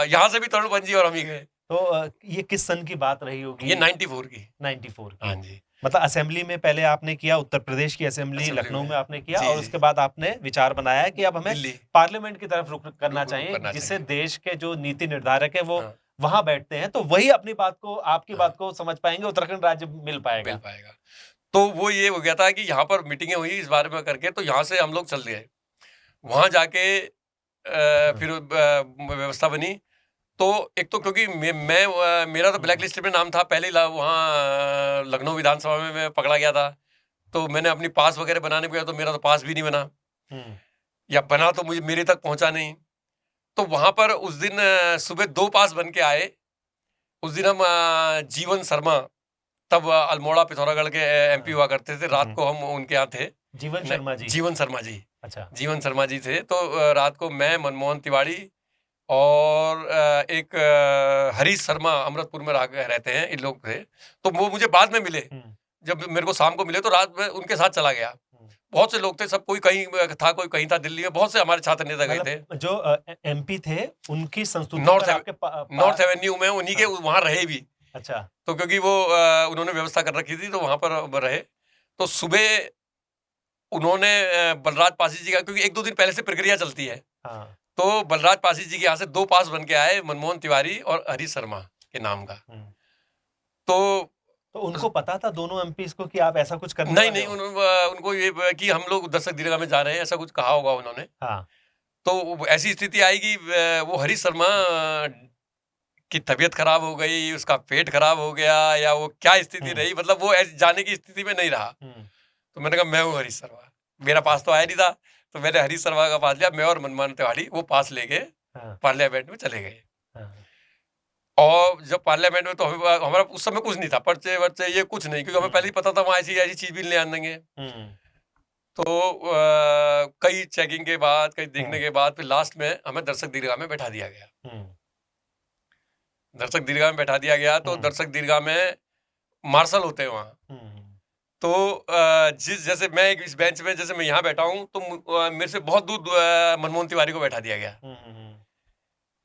यहाँ से भी तरुण पंजी और हम ही गए। तो ये किस सन की बात रही होगी? ये 94 की। 94 की। हाँ जी। मतलब असेंबली में पहले आपने किया, उत्तर प्रदेश की असेंबली लखनऊ में आपने किया, जी, और जी। उसके बाद आपने विचार बनाया कि अब हमें दिल्ली पार्लियामेंट की तरफ रुख करना रुख चाहिए, करना जिससे चाहिए। देश के जो नीति निर्धारक है वो हाँ। वहां बैठते हैं, तो वही अपनी बात को, आपकी हाँ। बात को समझ पाएंगे, उत्तराखंड राज्य मिल पाएगा। मिल पाएगा। तो वो ये हो गया था कि यहाँ पर मीटिंगें हुई इस बारे में करके, तो यहाँ से हम लोग चल गए। वहां जाके फिर व्यवस्था बनी। तो एक तो क्योंकि मेरा तो ब्लैक लिस्ट में नाम था पहले ही, वहाँ लखनऊ विधानसभा में मैं पकड़ा गया था। तो मैंने अपनी पास वगैरह बनाने को गया, तो मेरा तो पास भी नहीं बना, या बना तो मुझे मेरे तक पहुंचा नहीं। तो वहां पर उस दिन सुबह 2 पास बन के आए। उस दिन हम जीवन शर्मा, तब अल्मोड़ा पिथौरागढ़ के एमपी हुआ करते थे, रात को हम उनके यहाँ थे। जीवन शर्मा जी। जीवन शर्मा जी। अच्छा। जीवन शर्मा जी थे। तो रात को मैं, मनमोहन तिवारी और एक हरीश शर्मा अमृतपुर में रहते हैं, इन लोग थे। तो वो मुझे बाद में मिले, जब मेरे को शाम को मिले तो रात में उनके साथ चला गया। बहुत से लोग थे, सब कोई कहीं था, कोई कहीं था दिल्ली में, बहुत से हमारे छात्र नेता गए थे। जो एमपी थे उनकी संस्तुति नॉर्थ एवेन्यू में उन्हीं के वहां रहे भी। अच्छा। तो क्योंकि वो उन्होंने व्यवस्था कर रखी थी, तो वहां पर रहे। तो सुबह उन्होंने बलराज पासी जी का, क्योंकि 1-2 दिन पहले से प्रक्रिया चलती है, तो बलराज पासी जी के यहाँ से 2 पास बन के आए, मनमोहन तिवारी और हरीश शर्मा के नाम का। तो उनको पता था दोनों एमपीज को कि आप ऐसा कुछ करने नहीं नहीं, उनको ये कि हम लोग दर्शक दीर्घा में जा रहे हैं, ऐसा कुछ कहा होगा उन्होंने। हाँ। तो ऐसी स्थिति आएगी, वो हरीश शर्मा की तबीयत खराब हो गई, उसका पेट खराब हो गया, या वो क्या स्थिति रही, मतलब वो जाने की स्थिति में नहीं रहा। तो मैंने कहा मैं हूँ हरीश शर्मा, मेरा पास तो आया नहीं था, तो मैंने हरीश शर्मा का पास लिया। मैं और मनमोहन तिवारी वो पास लेके पार्लियामेंट में चले गए। और जब पार्लियामेंट में, तो हमारा उस समय कुछ नहीं था, पर्चे वर्चे ये कुछ नहीं, क्योंकि हमें पहले ही पता था वहाँ ऐसी चीज भी ले आनेंगे। तो कई चेकिंग के बाद, कई देखने के बाद, फिर लास्ट में हमें दर्शक दीर्घा में बैठा दिया गया। दर्शक दीर्घा में बैठा दिया गया। तो दर्शक दीर्घा में मार्शल होते हैं वहाँ। तो जैसे मैं इस बेंच में, जैसे मैं यहाँ बैठा हूँ, तो मेरे से बहुत दूर मनमोहन तिवारी को बैठा दिया गया।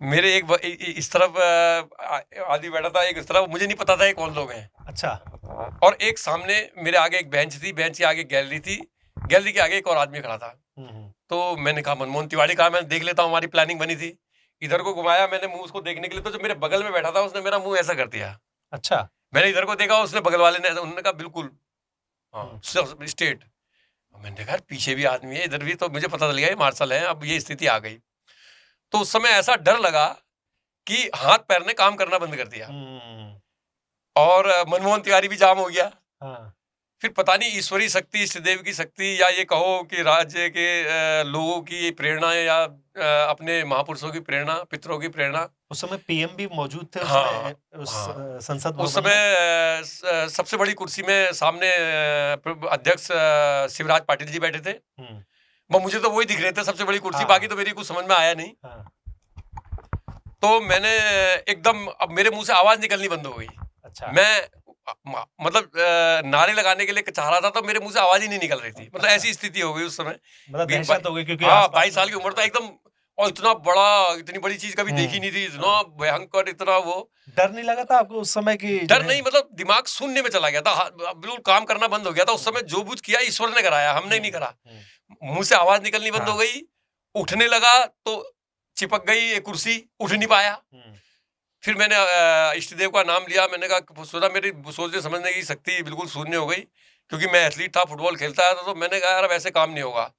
मेरे इस तरफ आदमी बैठा था, एक इस तरफ, मुझे नहीं पता था ये कौन लोग हैं। अच्छा। और एक सामने मेरे आगे एक बेंच थी, बेंच के आगे गैलरी थी, गैलरी के आगे एक और आदमी खड़ा था। तो मैंने कहा मनमोहन तिवारी कहा, मैं देख लेता हूँ, हमारी प्लानिंग बनी थी। इधर को घुमाया मैंने मुंह उसको देखने के लिए, तो जो मेरे बगल में बैठा था उसने मेरा मुंह ऐसा कर दिया। अच्छा। मैंने इधर को देखा, उसने बगल वाले ने, उन्होंने कहा बिल्कुल स्टेट। मैंने देखा पीछे भी आदमी है, इधर भी, तो मुझे पता चल गया ये मार्शल है। अब ये स्थिति आ गई, तो उस समय ऐसा डर लगा कि हाथ पैर ने काम करना बंद कर दिया, और मनमोहन तिवारी भी जाम हो गया। फिर पता नहीं ईश्वरी शक्ति, इष्ट देव की शक्ति, या ये कहो कि राज्य के लोगों की प्रेरणा, या अपने महापुरुषों की प्रेरणा, पितरों की प्रेरणा। उस समय पीएम भी मौजूद थे संसद उस समय सबसे बड़ी कुर्सी में सामने अध्यक्ष शिवराज पाटिल जी बैठे थे। मुझे तो वही दिख रहे थे, सबसे बड़ी कुर्सी। बाकी तो मेरी कुछ समझ में आया नहीं। तो मैंने एकदम, अब मेरे मुंह से आवाज निकलनी बंद हो गई। अच्छा। मैं मतलब नारे लगाने के लिए चाह रहा था, तो मेरे मुंह से आवाज ही नहीं निकल रही थी। मतलब ऐसी स्थिति हो गई उस समय, मतलब दहशत हो गई, क्योंकि 22 साल की उम्र था एकदम, और इतना बड़ा, इतनी बड़ी चीज कभी देखी नहीं थी, इतना भयंकर, इतना वो। डर नहीं लगा था आपको उस समय की? डर नहीं, मतलब दिमाग शून्य में चला गया था, बिल्कुल काम करना बंद हो गया था। उस समय जो कुछ किया ईश्वर ने कराया, हमने नहीं करा। मुंह से आवाज निकलनी बंद हो हाँ। गई, उठने लगा तो चिपक गई एक कुर्सी, उठ नहीं पाया। फिर मैंने इष्टदेव का नाम लिया, मैंने कहा, सोचा मेरी सोचने समझने की शक्ति बिल्कुल शून्य हो गई, क्योंकि मैं एथलीट था, फुटबॉल खेलता था, तो मैंने कहा यार अब ऐसे काम नहीं होगा।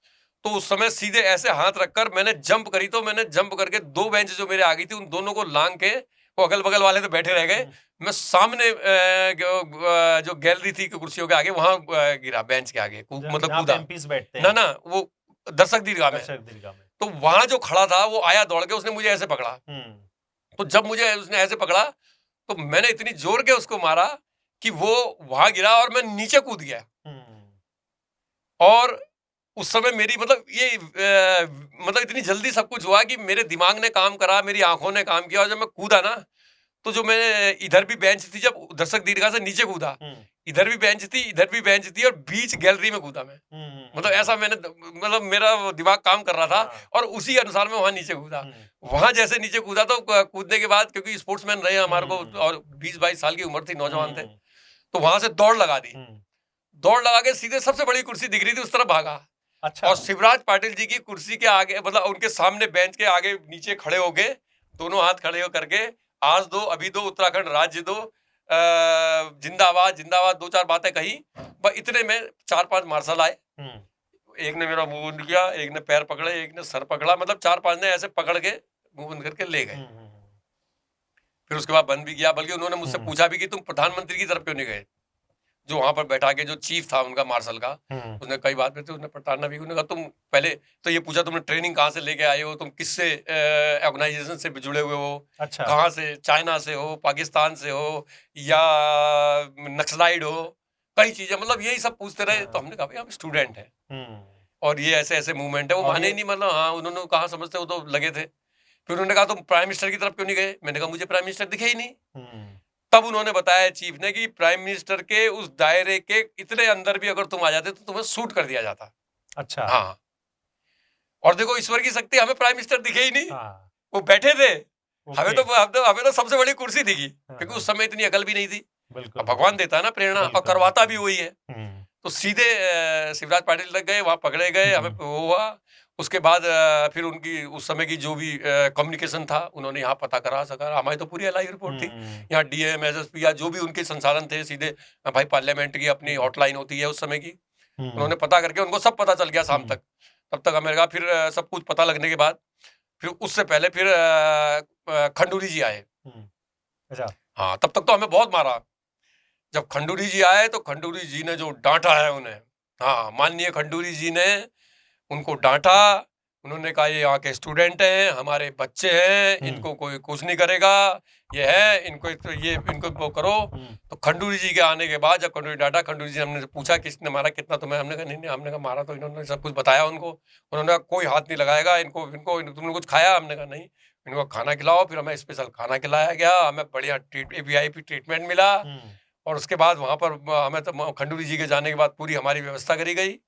तो उस समय सीधे ऐसे हाथ रखकर मैंने जंप करी, तो मैंने जंप करके 2 बेंच जो मेरे आ गई थी उन दोनों को लांग के, वो अगल बगल वाले तो बैठे रह गए, मैं सामने जो गैलरी थी कुर्सियों के आगे वहां गिरा, बेंच के आगे मतलब जहाँ पे कूदा। एमपीज बैठते हैं। ना वो दर्शक दीर्घा में। दर्शक दीर्घा में। तो वहां जो खड़ा था वो आया दौड़ के, उसने मुझे ऐसे पकड़ा। तो जब मुझे उसने ऐसे पकड़ा तो मैंने इतनी जोर के उसको मारा कि वो वहां गिरा और मैं नीचे कूद गया। और उस समय मेरी मतलब ये मतलब इतनी जल्दी सब कुछ हुआ कि मेरे दिमाग ने काम करा, मेरी आंखों ने काम किया, और जब मैं कूदा ना, तो जो मैं इधर भी बेंच थी, जब दर्शक दीर्घा से नीचे कूदा, इधर भी बेंच थी, इधर भी बेंच थी, और बीच गैलरी में कूदा मैं। मतलब ऐसा मैंने, मतलब मेरा दिमाग काम कर रहा था, और उसी अनुसार मैं वहां नीचे कूदा। वहां जैसे नीचे कूदा तो कूदने के बाद, क्योंकि स्पोर्ट्समैन रहे हमारे को, और 20-22 साल की उम्र थी, नौजवान थे, तो वहां से दौड़ लगा दी। दौड़ लगा के सीधे सबसे बड़ी कुर्सी दिख रही थी उस तरफ भागा। अच्छा। और शिवराज पाटिल जी की कुर्सी के आगे, मतलब उनके सामने बेंच के आगे नीचे खड़े हो गए, दोनों हाथ खड़े हो करके, आज दो अभी दो, उत्तराखंड राज्य दो, जिंदाबाद जिंदाबाद, 2-4 बातें कही। बस इतने में 4-5 मार्शल आए। एक ने मेरा मुंह बंद किया, एक ने पैर पकड़े, एक ने सर पकड़ा, मतलब 4-5 ने ऐसे पकड़ के मुंह बंद करके ले गए। फिर उसके बाद बंद भी किया, बल्कि उन्होंने मुझसे पूछा भी कि तुम प्रधानमंत्री की तरफ क्यों नहीं गए। जो वहां पर बैठा के जो चीफ था उनका मार्शल का, उसने कई बात में, उसने प्रताड़ना भी, उन्होंने कहा तुम पहले तो ये पूछा तुमने ट्रेनिंग कहाँ से लेके आए हो, तुम किससे ऑर्गेनाइजेशन से जुड़े हुए हो। अच्छा। कहाँ से, चाइना से हो, पाकिस्तान से हो, या नक्सलाइड हो, कई चीजें, मतलब यही सब पूछते रहे। तो हमने कहा भाई हम स्टूडेंट हैं, और ये ऐसे ऐसे मूवमेंट है। वो माने ही नहीं, मतलब हाँ उन्होंने कहा समझते, वो तो लगे थे। फिर उन्होंने कहा तुम प्राइम मिनिस्टर की तरफ क्यों नहीं गए। मैंने कहा मुझे प्राइम मिनिस्टर दिखे ही नहीं। तब उन्होंने बताया चीफ ने कि प्राइम मिनिस्टर के उस दायरे के इतने अंदर भी अगर तुम आ जाते तो तुम्हें शूट कर दिया जाता। अच्छा। हाँ। और देखो ईश्वर की शक्ति, हमें प्राइम मिनिस्टर दिखे ही नहीं। हाँ। वो बैठे थे। हमें तो सबसे बड़ी कुर्सी दिखी, क्योंकि उस समय इतनी अकल भी नहीं थी। अब भगवान देता है ना प्रेरणा, और करवाता भी वही है। तो सीधे शिवराज पाटिल लग गए, वहां पकड़े गए, हमें वो हुआ। उसके बाद फिर उनकी उस समय की जो भी कम्युनिकेशन था, उन्होंने यहाँ पता करा सका। हमारी तो पूरी लाइव रिपोर्ट थी। यहाँ डीएम, एसएसपी या जो भी उनके संसाधन थे, सीधे भाई पार्लियामेंट की अपनी हॉटलाइन होती है उस समय की, उन्होंने पता करके उनको सब पता चल गया शाम तक। तब तक हमें कहा, फिर सब कुछ पता लगने के बाद, फिर उससे पहले फिर खंडूरी जी आए। अच्छा। हाँ, तब तक तो हमें बहुत मारा। जब खंडूरी जी आए तो खंडूरी जी ने जो डांटा है उन्हें, हाँ माननीय खंडूरी जी ने उनको डांटा। उन्होंने कहा ये यहाँ के स्टूडेंट हैं, हमारे बच्चे हैं, इनको कोई कुछ नहीं करेगा, ये है इनको, तो ये इनको वो करो। तो खंडूरी जी के आने के बाद जब खंडूरी डांटा, खंडूरी जी हमने पूछा किसने मारा, कितना तुम्हें, हमने कहा नहीं, हमने कहा मारा तो इन्होंने सब कुछ बताया उनको। उन्होंने कहा कोई हाथ नहीं लगाएगा इनको, तुमने कुछ खाया। हमने कहा नहीं। इनको खाना खिलाओ। फिर हमें स्पेशल खाना खिलाया गया, हमें बढ़िया VIP ट्रीटमेंट मिला। और उसके बाद वहाँ पर हमें तो खंडूरी जी के जाने के बाद पूरी हमारी व्यवस्था करी गई।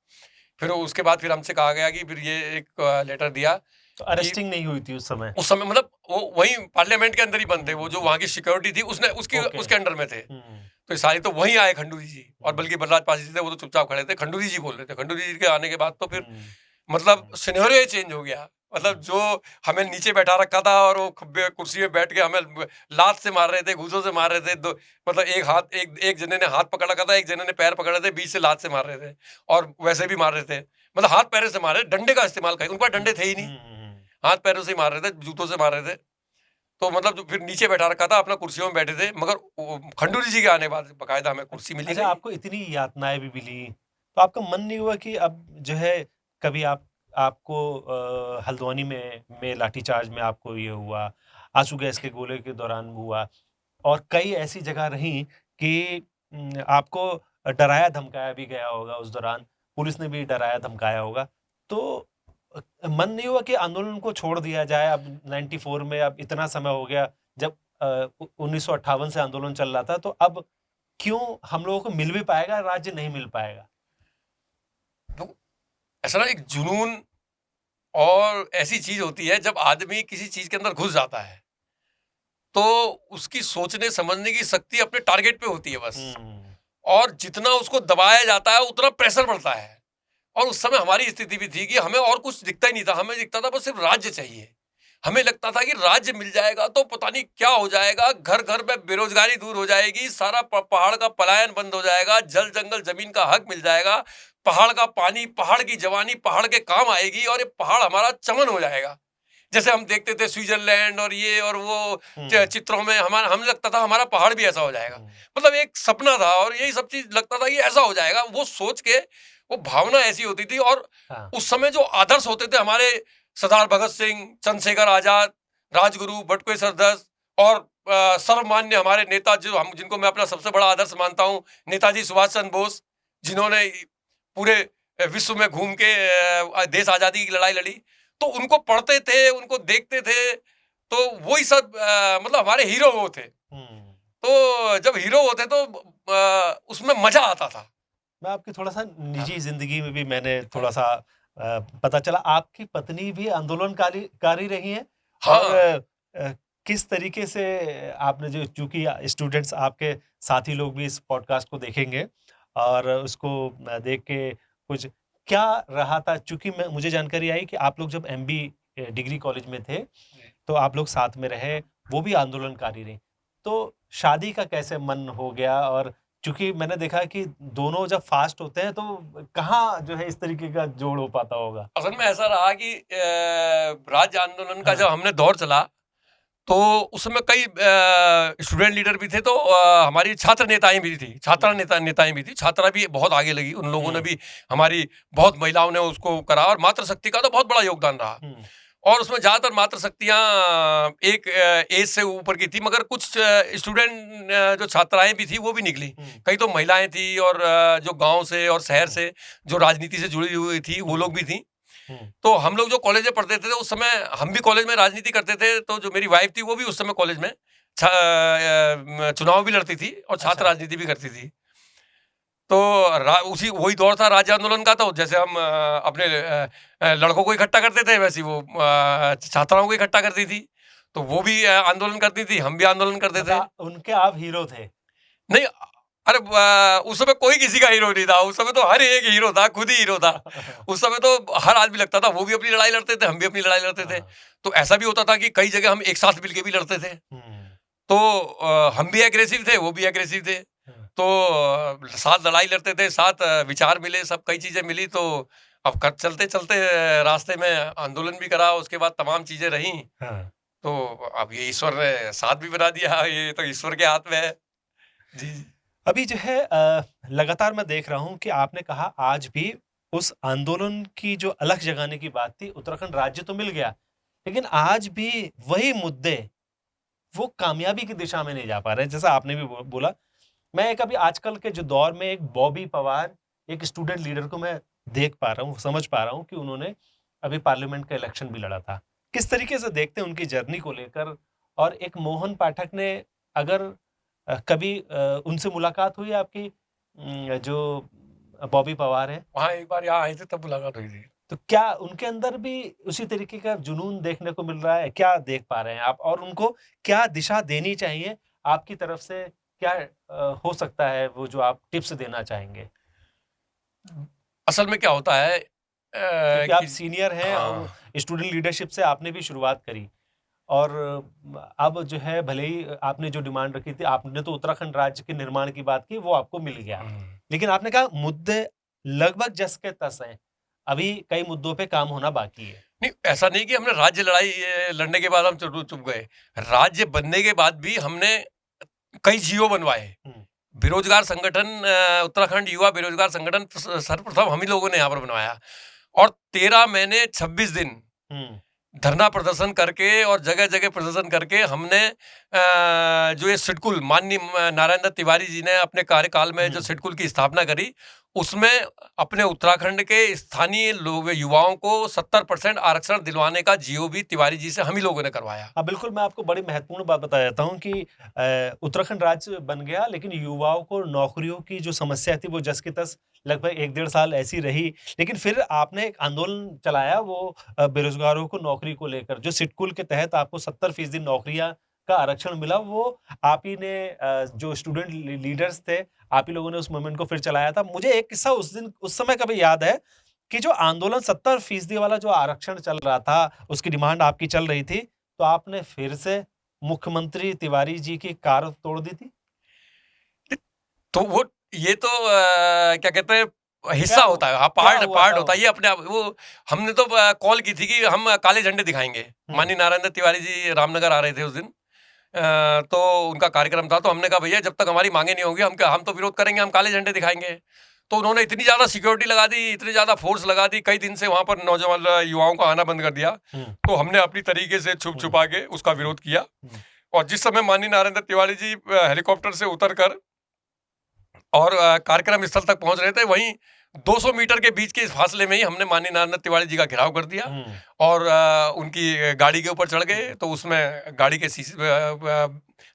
फिर उसके बाद फिर हमसे कहा गया कि फिर ये एक लेटर दिया। तो अरेस्टिंग नहीं हुई थी उस समय? मतलब वो वही पार्लियामेंट के अंदर ही बंद थे, वो जो वहाँ की सिक्योरिटी थी उसके अंडर में थे। तो सारी तो वहीं आए खंडूरी जी, और बल्कि बलराज पासी जी थे, वो तो चुपचाप खड़े थे, खंडूरी जी बोल रहे थे। खंडूरी जी के आने के बाद तो फिर मतलब सिनेरियो चेंज हो गया। मतलब जो हमें नीचे बैठा रखा था और वो कुर्सी में बैठ के हमें लात से मार रहे थे, घूसों से मार रहे थे। मतलब एक जने ने हाथ पकड़ रखा था, एक जने ने पैर पकड़ रहे थे, बीच से लात से मार रहे थे, और वैसे भी मार रहे थे। मतलब हाथ पैरों से मार रहे, डंडे का इस्तेमाल कर, उनके पास डंडे थे ही नहीं, हाथ पैरों से ही मार रहे थे, जूतों से मार रहे थे। तो मतलब जो फिर नीचे बैठा रखा था, अपना कुर्सियों में बैठे थे। मगर खंडूरी जी के आने बाद बकायदा हमें कुर्सी मिली। अच्छा, आपको इतनी यातनाएं भी मिली, तो आपका मन नहीं हुआ कि अब जो है कभी आपको हल्द्वानी में लाठीचार्ज में आपको ये हुआ, आंसू गैस के गोले के दौरान हुआ, और कई ऐसी जगह रही कि आपको डराया धमकाया भी गया होगा उस दौरान, पुलिस ने भी डराया धमकाया होगा। तो मन नहीं हुआ कि आंदोलन को छोड़ दिया जाए? अब 94 में अब इतना समय हो गया, जब 1958 से आंदोलन चल रहा था, तो अब क्यों हम लोगों को मिल भी पाएगा, राज्य नहीं मिल पाएगा? तो ऐसा ना, एक जुनून और ऐसी चीज होती है, जब आदमी किसी चीज के अंदर घुस जाता है तो उसकी सोचने समझने की शक्ति अपने टारगेट पे होती है बस। और जितना उसको दबाया जाता है उतना प्रेशर बढ़ता है। और उस समय हमारी स्थिति भी थी कि हमें और कुछ दिखता ही नहीं था, हमें दिखता था बस सिर्फ राज्य चाहिए। हमें लगता था कि राज्य मिल जाएगा तो पता नहीं क्या हो जाएगा, घर घर में बेरोजगारी दूर हो जाएगी, सारा पहाड़ का पलायन बंद हो जाएगा, जल जंगल जमीन का हक मिल जाएगा, पहाड़ का पानी, पहाड़ की जवानी पहाड़ के काम आएगी और ये पहाड़ हमारा चमन हो जाएगा। जैसे हम देखते थे स्विट्जरलैंड और ये और वो चित्रों में, हमारा हमें लगता था हमारा पहाड़ भी ऐसा हो जाएगा। मतलब एक सपना था और यही सब चीज लगता था कि ऐसा हो जाएगा। वो सोच के, वो भावना ऐसी होती थी। और हाँ। उस समय जो आदर्श होते थे हमारे, सरदार भगत सिंह, चंद्रशेखर आजाद, राजगुरु, बटुके सरदस और सर्वमान्य हमारे नेता जो हम, जिनको मैं अपना सबसे बड़ा आदर्श मानता हूँ, नेताजी सुभाष चंद्र बोस, जिन्होंने पूरे विश्व में घूम के देश आजादी की लड़ाई लड़ी। तो उनको पढ़ते थे, उनको देखते थे, तो वही सब मतलब हमारे हीरो वो थे। तो जब हीरो होते तो उसमें मजा आता था। मैं आपकी थोड़ा सा निजी जिंदगी में भी मैंने थोड़ा सा पता चला, आपकी पत्नी भी आंदोलनकारी रही हैं। हाँ। और किस तरीके से आपने, जो चूंकि स्टूडेंट्स आपके साथी लोग भी इस पॉडकास्ट को देखेंगे और उसको देख के कुछ क्या रहा था, चूंकि मुझे जानकारी आई कि आप लोग जब एमबी डिग्री कॉलेज में थे तो आप लोग साथ में रहे, वो भी आंदोलनकारी रही। तो शादी का कैसे मन हो गया? और चूंकि मैंने देखा कि दोनों जब फास्ट होते हैं तो कहाँ जो है इस तरीके का जोड़ हो पाता होगा। असल में ऐसा रहा कि राज्य आंदोलन का हाँ। जब हमने दौर चला तो उस समय कई स्टूडेंट लीडर भी थे, तो हमारी छात्र नेताएं भी थी, नेताएं भी थी, छात्रा भी बहुत आगे लगी। उन लोगों ने भी, हमारी बहुत महिलाओं ने उसको करा और मातृशक्ति का तो बहुत बड़ा योगदान रहा। और उसमें ज्यादातर मातृशक्तियां एक एज से ऊपर की थी, मगर कुछ स्टूडेंट जो छात्राएं भी थी वो भी निकली। कई तो महिलाएं थी और जो गांव से और शहर से जो राजनीति से जुड़ी हुई थी वो लोग भी थी। तो हम लोग जो कॉलेज में पढ़ते थे उस समय हम भी कॉलेज में राजनीति करते थे। तो जो मेरी वाइफ थी वो भी उस समय कॉलेज में चुनाव भी लड़ती थी और छात्र राजनीति भी करती थी। तो उसी वही दौर था राज्य आंदोलन का। तो जैसे हम अपने लड़कों को इकट्ठा करते थे, वैसे वो छात्राओं को इकट्ठा करती थी। तो वो भी आंदोलन करती थी, हम भी आंदोलन करते थे। उनके आप हीरो थे? नहीं, अरे उस समय कोई किसी का हीरो नहीं था। उस समय तो हर एक हीरो था, खुद ही हीरो था। उस समय तो हर आदमी लगता था, वो भी अपनी लड़ाई लड़ते थे, हम भी अपनी लड़ाई लड़ते थे। तो ऐसा भी होता था कि कई जगह हम एक साथ मिलके भी लड़ते थे। तो हम भी एग्रेसिव थे, वो भी एग्रेसिव थे। तो साथ लड़ाई लड़ते थे, साथ विचार मिले, सब कई चीजें मिली। तो अब चलते चलते रास्ते में आंदोलन भी करा, उसके बाद तमाम चीजें रही। तो अब ये ईश्वर ने साथ भी बना दिया, ये तो ईश्वर के हाथ में है जी। अभी जो है लगातार मैं देख रहा हूं कि आपने कहा आज भी उस आंदोलन की जो अलख जगाने की बात थी, उत्तराखंड राज्य तो मिल गया, लेकिन आज भी वही मुद्दे वो कामयाबी की दिशा में नहीं जा पा रहे। जैसा आपने भी बोला, मैं एक अभी आजकल के जो दौर में एक बॉबी पवार, एक स्टूडेंट लीडर को मैं देख पा रहा हूँ, समझ पा रहा हूँ कि उन्होंने अभी पार्लियामेंट का इलेक्शन भी लड़ा था। किस तरीके से देखते हैं उनकी जर्नी को लेकर? और एक मोहन पाठक ने, अगर कभी उनसे मुलाकात हुई आपकी, जो बॉबी पवार है? वहाँ एक बार यहाँ आए थे तब मुलाकात हुई थी। तो क्या उनके अंदर भी उसी तरीके का जुनून देखने को मिल रहा है? क्या देख पा रहे हैं आप? और उनको क्या दिशा देनी चाहिए आपकी तरफ से? क्या हो सकता है वो जो आप टिप्स देना चाहेंगे? असल में क्या होता है क्योंकि आप सीनियर हैं, हाँ। स्टूडेंट लीडरशिप से आपने भी शुरुआत करी और अब जो है भले ही आपने जो डिमांड रखी थी, आपने तो उत्तराखंड राज्य के निर्माण की बात की, वो आपको मिल गया, लेकिन आपने कहा मुद्दे लगभग जस के तस हैं, अभी कई मुद्दों पे काम होना बाकी है। नहीं, ऐसा नहीं कि हमने राज्य लड़ाई लड़ने के बाद हम चुप गए। राज्य बनने के बाद भी हमने कई जीओ बनवाए। बेरोजगार संगठन, उत्तराखंड युवा बेरोजगार संगठन सर्वप्रथम हम ही लोगों ने यहाँ पर बनवाया। और 13 महीने 26 दिन धरना प्रदर्शन करके और जगह जगह प्रदर्शन करके हमने जो ये सिडकुल, माननीय नारायण दत्त तिवारी जी ने अपने कार्यकाल में जो सिडकुल की स्थापना करी, उसमें अपने उत्तराखंड के स्थानीय लोग, युवाओं को 70% आरक्षण दिलवाने का जीओ भी तिवारी जी से हम ही लोगों ने करवाया। हाँ बिल्कुल, मैं आपको बड़ी महत्वपूर्ण बात बता देता हूँ कि उत्तराखंड राज्य बन गया, लेकिन युवाओं को नौकरियों की जो समस्या थी वो जस की तस लगभग 1-1.5 साल ऐसी रही। लेकिन फिर आपने एक आंदोलन चलाया, वो बेरोजगारों को नौकरी को लेकर, जो सिडकुल के तहत आपको 70% नौकरियां का आरक्षण मिला, वो आप ही ने, जो स्टूडेंट लीडर्स थे, आप ही लोगों ने उस मूवमेंट को फिर चलाया था। मुझे एक किस्सा उस समय का भी याद है कि जो आंदोलन 70% वाला जो आरक्षण चल रहा था, उसकी डिमांड आपकी चल रही थी, तो आपने फिर से मुख्यमंत्री तिवारी जी की कार तोड़ दी थी? तो वो ये तो क्या कहते हैं हिस्सा क्या होता है, हाँ, क्या पार्ट हुआ पार्ट था होता है ये अपने आप। वो हमने तो कॉल की थी कि हम काले झंडे दिखाएंगे। माननीय नारायण दत्त तिवारी जी रामनगर आ रहे थे उस दिन। तो उनका कार्यक्रम था, तो हमने कहा भैया जब तक हमारी मांगे नहीं होंगी हम तो विरोध करेंगे, हम काले झंडे दिखाएंगे। तो उन्होंने इतनी ज्यादा सिक्योरिटी लगा दी, इतनी ज्यादा फोर्स लगा दी, कई दिन से वहां पर नौजवान युवाओं का आना बंद कर दिया। तो हमने अपनी तरीके से छुप छुपा के उसका विरोध किया। और जिस समय माननीय नारायण दत्त तिवारी जी हेलीकॉप्टर से उतर कर और कार्यक्रम स्थल तक पहुंच रहे थे, वहीं 200 मीटर के बीच के इस फासले में ही हमने माननीय नारायण दत्त तिवारी जी का घेराव कर दिया और उनकी गाड़ी के ऊपर चढ़ गए। तो उसमें गाड़ी के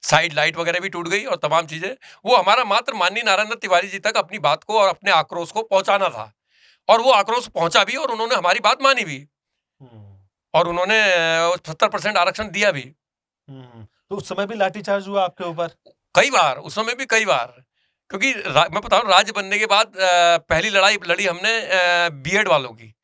साइड लाइट वगैरह भी टूट गई और तमाम चीजें। वो हमारा मात्र माननीय नारायण दत्त तिवारी जी तक अपनी बात को और अपने आक्रोश को पहुंचाना था, और वो आक्रोश पहुंचा भी और उन्होंने हमारी बात मानी भी, और उन्होंने 70% आरक्षण दिया भी। तो उस समय भी लाठीचार्ज हुआ आपके ऊपर? कई बार, उस समय भी कई बार, क्योंकि मैं बता रहा हूँ राज्य बनने के बाद पहली लड़ाई लड़ी हमने बीएड वालों की,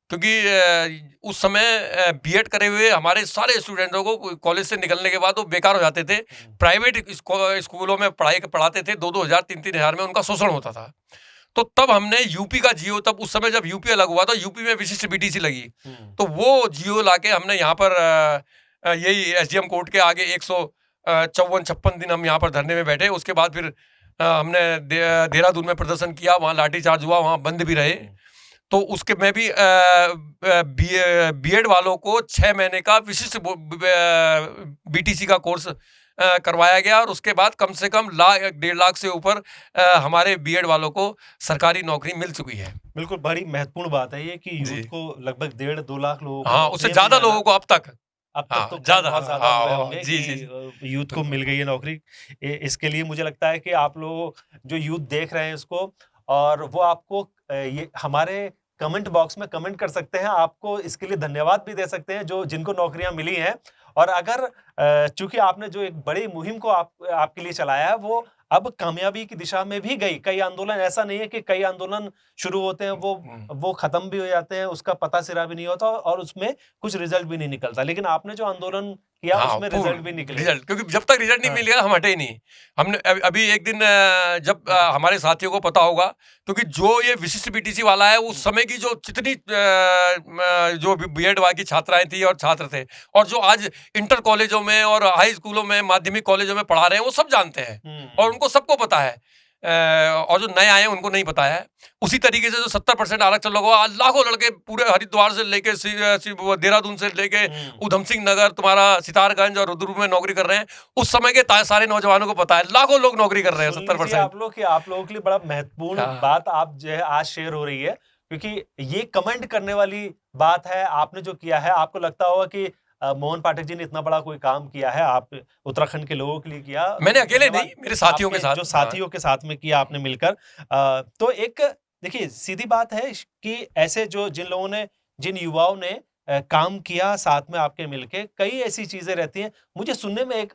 क्योंकि उस समय बीएड करे हुए हमारे सारे स्टूडेंटों को कॉलेज से निकलने के बाद वो बेकार हो जाते थे। प्राइवेट स्कूलों में पढ़ाते थे, 2-2 हज़ार 3-3 हज़ार में उनका शोषण होता था। तो तब हमने यूपी का जियो, तब उस समय जब यूपी अलग हुआ था, यूपी में विशिष्ट बीटीसी लगी, तो वो जियो लाके हमने यहाँ पर यही एसडीएम कोर्ट के आगे 154-56 दिन हम यहाँ पर धरने में बैठे। उसके बाद फिर हमने देहरादून में प्रदर्शन किया, वहाँ लाठीचार्ज हुआ, वहाँ बंद भी रहे। तो उसके में भी बीएड वालों को 6 महीने का विशिष्ट बीटीसी का कोर्स करवाया गया, और उसके बाद कम से कम 1.5 लाख से ऊपर हमारे बीएड वालों को सरकारी नौकरी मिल चुकी है। बिल्कुल, बड़ी महत्वपूर्ण बात है ये कि यूथ को लगभग 1.5-2 लाख लोगों को, हाँ, उससे ज्यादा लोगों को अब तक तो ज्यादा बहुत ज्यादा हुए होंगे जी, कि यूथ को मिल गई है नौकरी। इसके लिए मुझे लगता है कि आप लोग जो यूथ देख रहे हैं इसको, और वो आपको ये हमारे कमेंट बॉक्स में कमेंट कर सकते हैं, आपको इसके लिए धन्यवाद भी दे सकते हैं जो जिनको नौकरियां मिली हैं। और अगर चूंकि आपने जो एक बड़ी मुहिम को आपके लिए चलाया है वो अब कामयाबी की दिशा में भी गई। कई आंदोलन, ऐसा नहीं है कि कई आंदोलन शुरू होते हैं वो खत्म भी हो जाते हैं, उसका पता सिरा भी नहीं होता और उसमें कुछ रिजल्ट भी नहीं निकलता, लेकिन आपने जो आंदोलन किया उसमें रिजल्ट भी निकले। रिजल्ट, क्योंकि जब तक रिजल्ट नहीं मिलेगा हम हटे ही नहीं। हमने अभी एक दिन जब हमारे साथियों को पता होगा, क्योंकि जो ये विशिष्ट बीटीसी वाला है उस समय की जो जितनी जो बीएड की छात्राएं थी और छात्र थे, और जो आज इंटर कॉलेजों में और हाई स्कूलों में, माध्यमिक कॉलेजों में पढ़ा रहे हैं, वो सब जानते हैं और उनको सबको पता है। और जो नए आए हैं उनको नहीं पता है। उसी तरीके से जो 70% आरक्षण लगा, आज लाखों लड़के पूरे हरिद्वार से लेके देहरादून से लेके उधम सिंह नगर, तुम्हारा सितारगंज और रुद्रपुर में नौकरी कर रहे हैं। उस समय के सारे नौजवानों को पता है, लाखों लोग नौकरी कर रहे हैं। 70% आप लोगों के लिए बड़ा महत्वपूर्ण बात आप जो है आज शेयर हो रही है, क्योंकि ये कमेंट करने वाली बात है। आपने जो किया है, आपको लगता होगा कि मोहन पाठक जी ने इतना बड़ा कोई काम किया है, आप उत्तराखंड के लोगों के लिए किया। मैंने अकेले नहीं, मेरे साथियों के साथ, जो साथियों के साथ में किया आपने मिलकर। तो एक देखिए सीधी बात है कि ऐसे जिन लोगों ने, जिन युवाओं ने काम किया साथ में आपके मिलके, कई ऐसी चीजें रहती हैं। मुझे सुनने में एक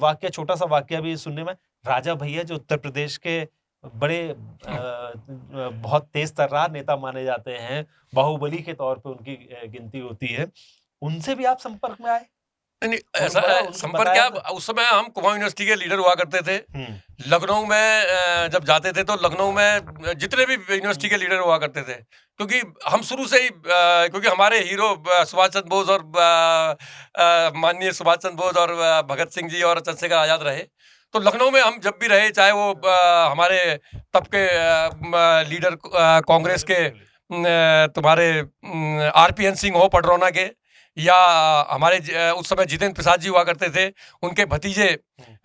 वाक्य, छोटा सा वाक्य भी सुनने में, राजा भैया जो उत्तर प्रदेश के बड़े बहुत तेज तर्रार नेता माने जाते हैं, बाहुबली के तौर पे उनकी गिनती होती है, उनसे भी आप संपर्क में आए? नहीं, ऐसा संपर्क क्या, उस समय हम कुमाऊं यूनिवर्सिटी के लीडर हुआ करते थे। लखनऊ में जब जाते थे तो लखनऊ में जितने भी यूनिवर्सिटी के लीडर हुआ करते थे, क्योंकि हम शुरू से ही, क्योंकि हमारे हीरो सुभाष चंद्र बोस और माननीय सुभाष चंद्र बोस और भगत सिंह जी और चंद्रशेखर आजाद रहे, तो लखनऊ में हम जब भी रहे, चाहे वो हमारे तब के लीडर कांग्रेस के तुम्हारे आरपीएन सिंह हो पडरौना के, या हमारे उस समय जितेंद्र प्रसाद जी हुआ करते थे, उनके भतीजे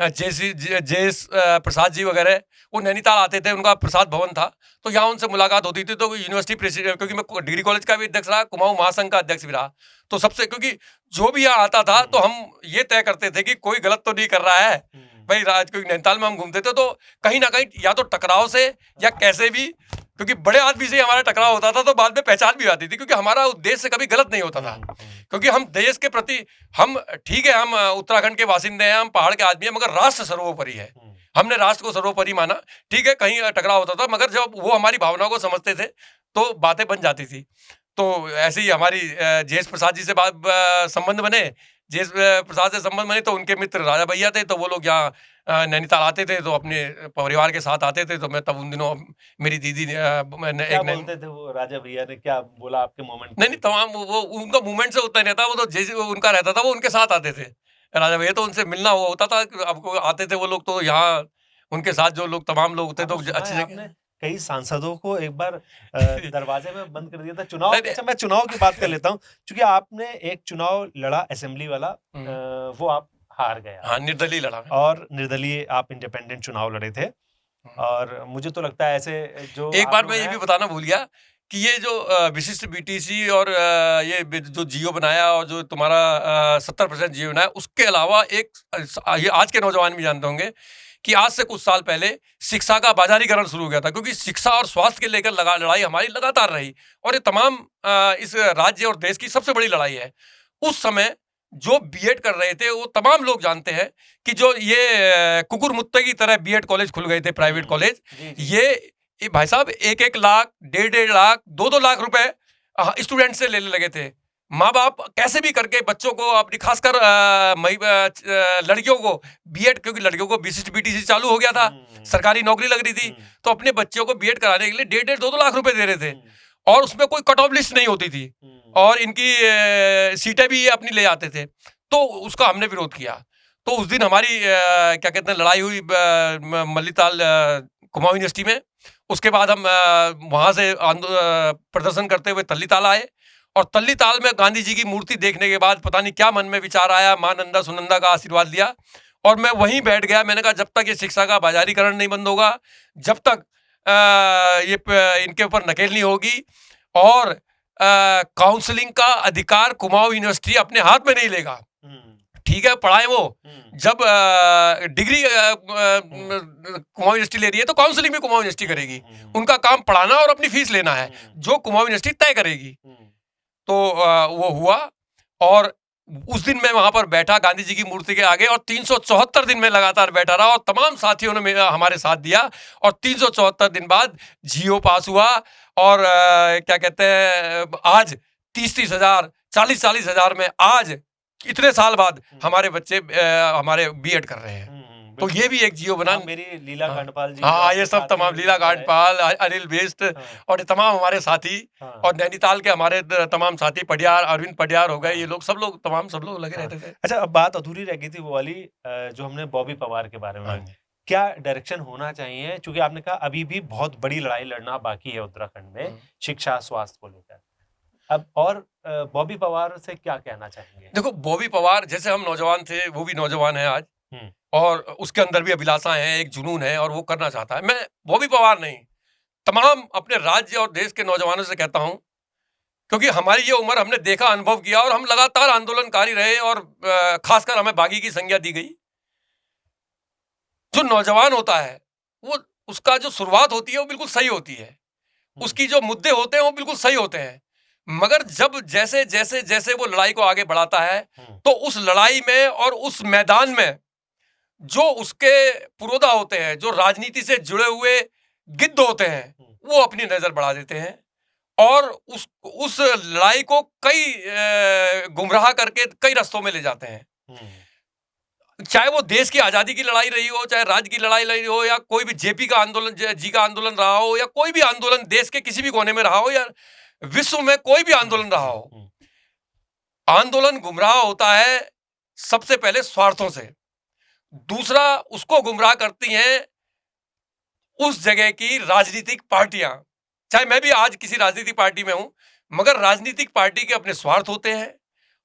जयेश प्रसाद जी वगैरह, वो नैनीताल आते थे, उनका प्रसाद भवन था, तो यहाँ उनसे मुलाकात होती थी। तो यूनिवर्सिटी प्रेसिडेंट, क्योंकि मैं डिग्री कॉलेज का भी अध्यक्ष रहा, कुमाऊं महासंघ का अध्यक्ष भी रहा, तो सबसे, क्योंकि जो भी यहाँ आता था तो हम ये तय करते थे कि कोई गलत तो नहीं कर रहा है भाई। क्योंकि नैनीताल में हम घूमते थे तो कहीं ना कहीं या तो टकराव से या कैसे भी, क्योंकि बड़े आदमी से हमारा टकराव होता था तो बाद में पहचान भी आती थी, क्योंकि हमारा उद्देश्य कभी गलत नहीं होता था। क्योंकि हम देश के प्रति, हम ठीक है, हम उत्तराखंड के बासिंदे हैं, हम पहाड़ के आदमी हैं, मगर राष्ट्र सर्वोपरि है। हमने राष्ट्र को सर्वोपरि माना। ठीक है, कहीं टकराव होता था, मगर जब वो हमारी भावनाओं को समझते थे तो बातें बन जाती थी। तो ऐसे ही हमारी जेएस प्रसाद जी से संबंध बने। जेएस प्रसाद से संबंध बने तो उनके मित्र राजा भैया थे, तो वो लोग यहाँ नैनीताल आते थे, तो अपने परिवार के साथ आते थे। तो मैं तब उन दिनों मेरी दीदी मैंने क्या एक बोलते थे वो राजा भैया ने, क्या बोला आपके मोमेंट नहीं नहीं, तमाम वो उनका मूवमेंट से होता नहीं रहता, वो तो जैसे वो उनका रहता था वो उनके साथ आते थे राजा भैया, तो उनसे मिलना हुआ होता था। अब को आते थे वो लोग, तो यहाँ उनके साथ जो लोग तमाम लोग थे तो अच्छी आपने जगह। कई सांसदों को एक बार दरवाजे में बंद कर दिया था चुनाव। नहीं, नहीं। अच्छा, मैं चुनाव की बात कर लेता हूँ, क्योंकि आपने एक चुनाव लड़ा असेंबली वाला, वो आप हार गए। हाँ, निर्दलीय लड़ा मैं। और निर्दलीय आप इंडिपेंडेंट चुनाव लड़े थे। और मुझे तो लगता है ऐसे जो एक बार मैं ये भी बताना भूल गया कि ये जो विशिष्ट बीटीसी और ये जो जियो बनाया और जो तुम्हारा 70% जियो बनाया, उसके अलावा एक ये आज के नौजवान भी जानते होंगे कि आज से कुछ साल पहले शिक्षा का बाजारीकरण शुरू हो गया था, क्योंकि शिक्षा और स्वास्थ्य के लेकर लड़ाई हमारी लगातार रही, और ये तमाम इस राज्य और देश की सबसे बड़ी लड़ाई है। उस समय जो बीएड कर रहे थे वो तमाम लोग जानते हैं कि जो ये कुकुर मुत्ते की तरह बीएड कॉलेज खुल गए थे, प्राइवेट कॉलेज। ये भाई साहब 1-1 लाख, 1.5-1.5 लाख, 2-2 लाख रुपए स्टूडेंट से लेने लगे थे। माँ बाप कैसे भी करके बच्चों को अपनी, खासकर लड़कियों को बीएड, क्योंकि लड़कियों को विशिष्ट बीटीसी चालू हो गया था, सरकारी नौकरी लग रही थी, तो अपने बच्चों को बीएड कराने के लिए 1.5-1.5, 2-2 लाख रुपए दे रहे थे, और उसमें कोई कट ऑफ लिस्ट नहीं होती थी, और इनकी सीटें भी ये अपनी ले आते थे। तो उसका हमने विरोध किया। तो उस दिन हमारी क्या कहते हैं लड़ाई हुई मल्लीताल कुमाऊं यूनिवर्सिटी में। उसके बाद हम वहाँ से प्रदर्शन करते हुए तल्लीताल आए, और तल्लीताल में गांधी जी की मूर्ति देखने के बाद पता नहीं क्या मन में विचार आया, माँ नंदा सुनंदा का आशीर्वाद लिया, और मैं वहीं बैठ गया। मैंने कहा जब तक ये शिक्षा का बाजारीकरण नहीं बंद होगा, जब तक ये इनके ऊपर नकेल नहीं होगी, और काउंसलिंग का अधिकार कुमाऊं यूनिवर्सिटी अपने हाथ में नहीं लेगा। ठीक है, पढ़ाए वो, जब डिग्री कुमाऊं यूनिवर्सिटी ले रही है तो काउंसलिंग भी कुमाऊं यूनिवर्सिटी करेगी। उनका काम पढ़ाना और अपनी फीस लेना है, जो कुमाऊं यूनिवर्सिटी तय करेगी। तो वो हुआ, और उस दिन मैं वहां पर बैठा गांधी जी की मूर्ति के आगे, और 374 दिन में लगातार बैठा रहा, और तमाम साथियों ने हमारे साथ दिया, और 374 दिन बाद जियो पास हुआ। और क्या कहते हैं, आज 30-30 हजार, 40-40 हजार में आज इतने साल बाद हमारे बच्चे हमारे बीएड कर रहे हैं। तो ये भी एक जियो बना। मेरी लीला कांडपाल जी, हाँ, ये सब तमाम लीला कांडपाल, अनिल बेस्ट, और ये तमाम हमारे साथी, और नैनीताल के हमारे तमाम साथी, पटियार, अरविंद पटियार हो गए, ये लोग सब लोग सब लोग लगे रहते थे। अच्छा, अब बात अधूरी रह गई थी वो वाली, जो हमने बॉबी पवार के बारे में, क्या डायरेक्शन होना चाहिए, क्योंकि आपने कहा अभी भी बहुत बड़ी लड़ाई लड़ना बाकी है उत्तराखंड में शिक्षा स्वास्थ्य को लेकर। अब और बॉबी पवार से क्या कहना चाहेंगे? देखो, बॉबी पवार जैसे हम नौजवान थे, वो भी नौजवान है आज, और उसके अंदर भी अभिलाषा है, एक जुनून है, और वो करना चाहता है। मैं बॉबी पवार नहीं, तमाम अपने राज्य और देश के नौजवानों से कहता हूं, क्योंकि हमारी ये उम्र, हमने देखा, अनुभव किया, और हम लगातार आंदोलनकारी रहे, और खासकर हमें बागी की संज्ञा दी गई। जो नौजवान होता है, वो उसका जो शुरुआत होती है वो बिल्कुल सही होती है, उसकी जो मुद्दे होते हैं वो बिल्कुल सही होते हैं, मगर जब जैसे जैसे जैसे वो लड़ाई को आगे बढ़ाता है, तो उस लड़ाई में और उस मैदान में जो उसके पुरोधा होते हैं, जो राजनीति से जुड़े हुए गिद्ध होते हैं, वो अपनी नजर बढ़ा देते हैं, और उस लड़ाई को कई गुमराह करके कई रास्तों में ले जाते हैं। चाहे वो देश की आजादी की लड़ाई रही हो, चाहे राज्य की लड़ाई रही हो, या कोई भी जेपी का आंदोलन, जी का आंदोलन रहा हो, या कोई भी आंदोलन देश के किसी भी कोने में रहा हो, या विश्व में कोई भी आंदोलन रहा हो, आंदोलन गुमराह होता है सबसे पहले स्वार्थों से, दूसरा उसको गुमराह करती हैं उस जगह की राजनीतिक पार्टियां। चाहे मैं भी आज किसी राजनीतिक पार्टी में हूं, मगर राजनीतिक पार्टी के अपने स्वार्थ होते हैं,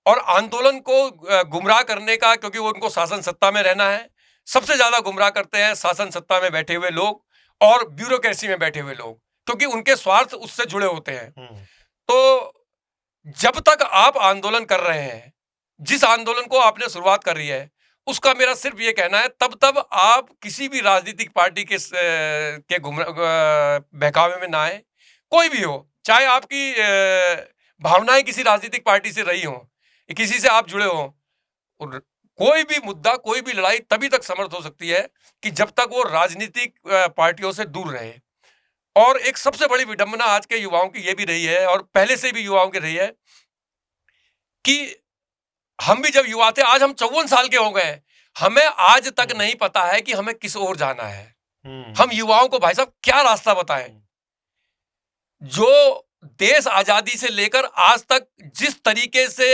और आंदोलन को गुमराह करने का, क्योंकि वो उनको शासन सत्ता में रहना है, सबसे ज्यादा गुमराह करते हैं शासन सत्ता में बैठे हुए लोग और ब्यूरोक्रेसी में बैठे हुए लोग, क्योंकि उनके स्वार्थ उससे जुड़े होते हैं। तो जब तक आप आंदोलन कर रहे हैं, जिस आंदोलन को आपने शुरुआत कर रही है, उसका मेरा सिर्फ ये कहना है, तब आप किसी भी राजनीतिक पार्टी के बहकावे में ना आए, कोई भी हो, चाहे आपकी भावनाएं किसी राजनीतिक पार्टी से रही हो, किसी से आप जुड़े हो, कोई भी मुद्दा, कोई भी लड़ाई तभी तक समर्थ हो सकती है कि जब तक वो राजनीतिक पार्टियों से दूर रहे। और एक सबसे बड़ी विडंबना आज के युवाओं की ये भी रही है, और पहले से भी युवाओं की रही है, कि हम भी जब युवा थे, आज हम 54 साल के हो गए, हमें आज तक नहीं पता है कि हमें किस ओर जाना है। हम युवाओं को भाई साहब क्या रास्ता बताएं? जो देश आजादी से लेकर आज तक जिस तरीके से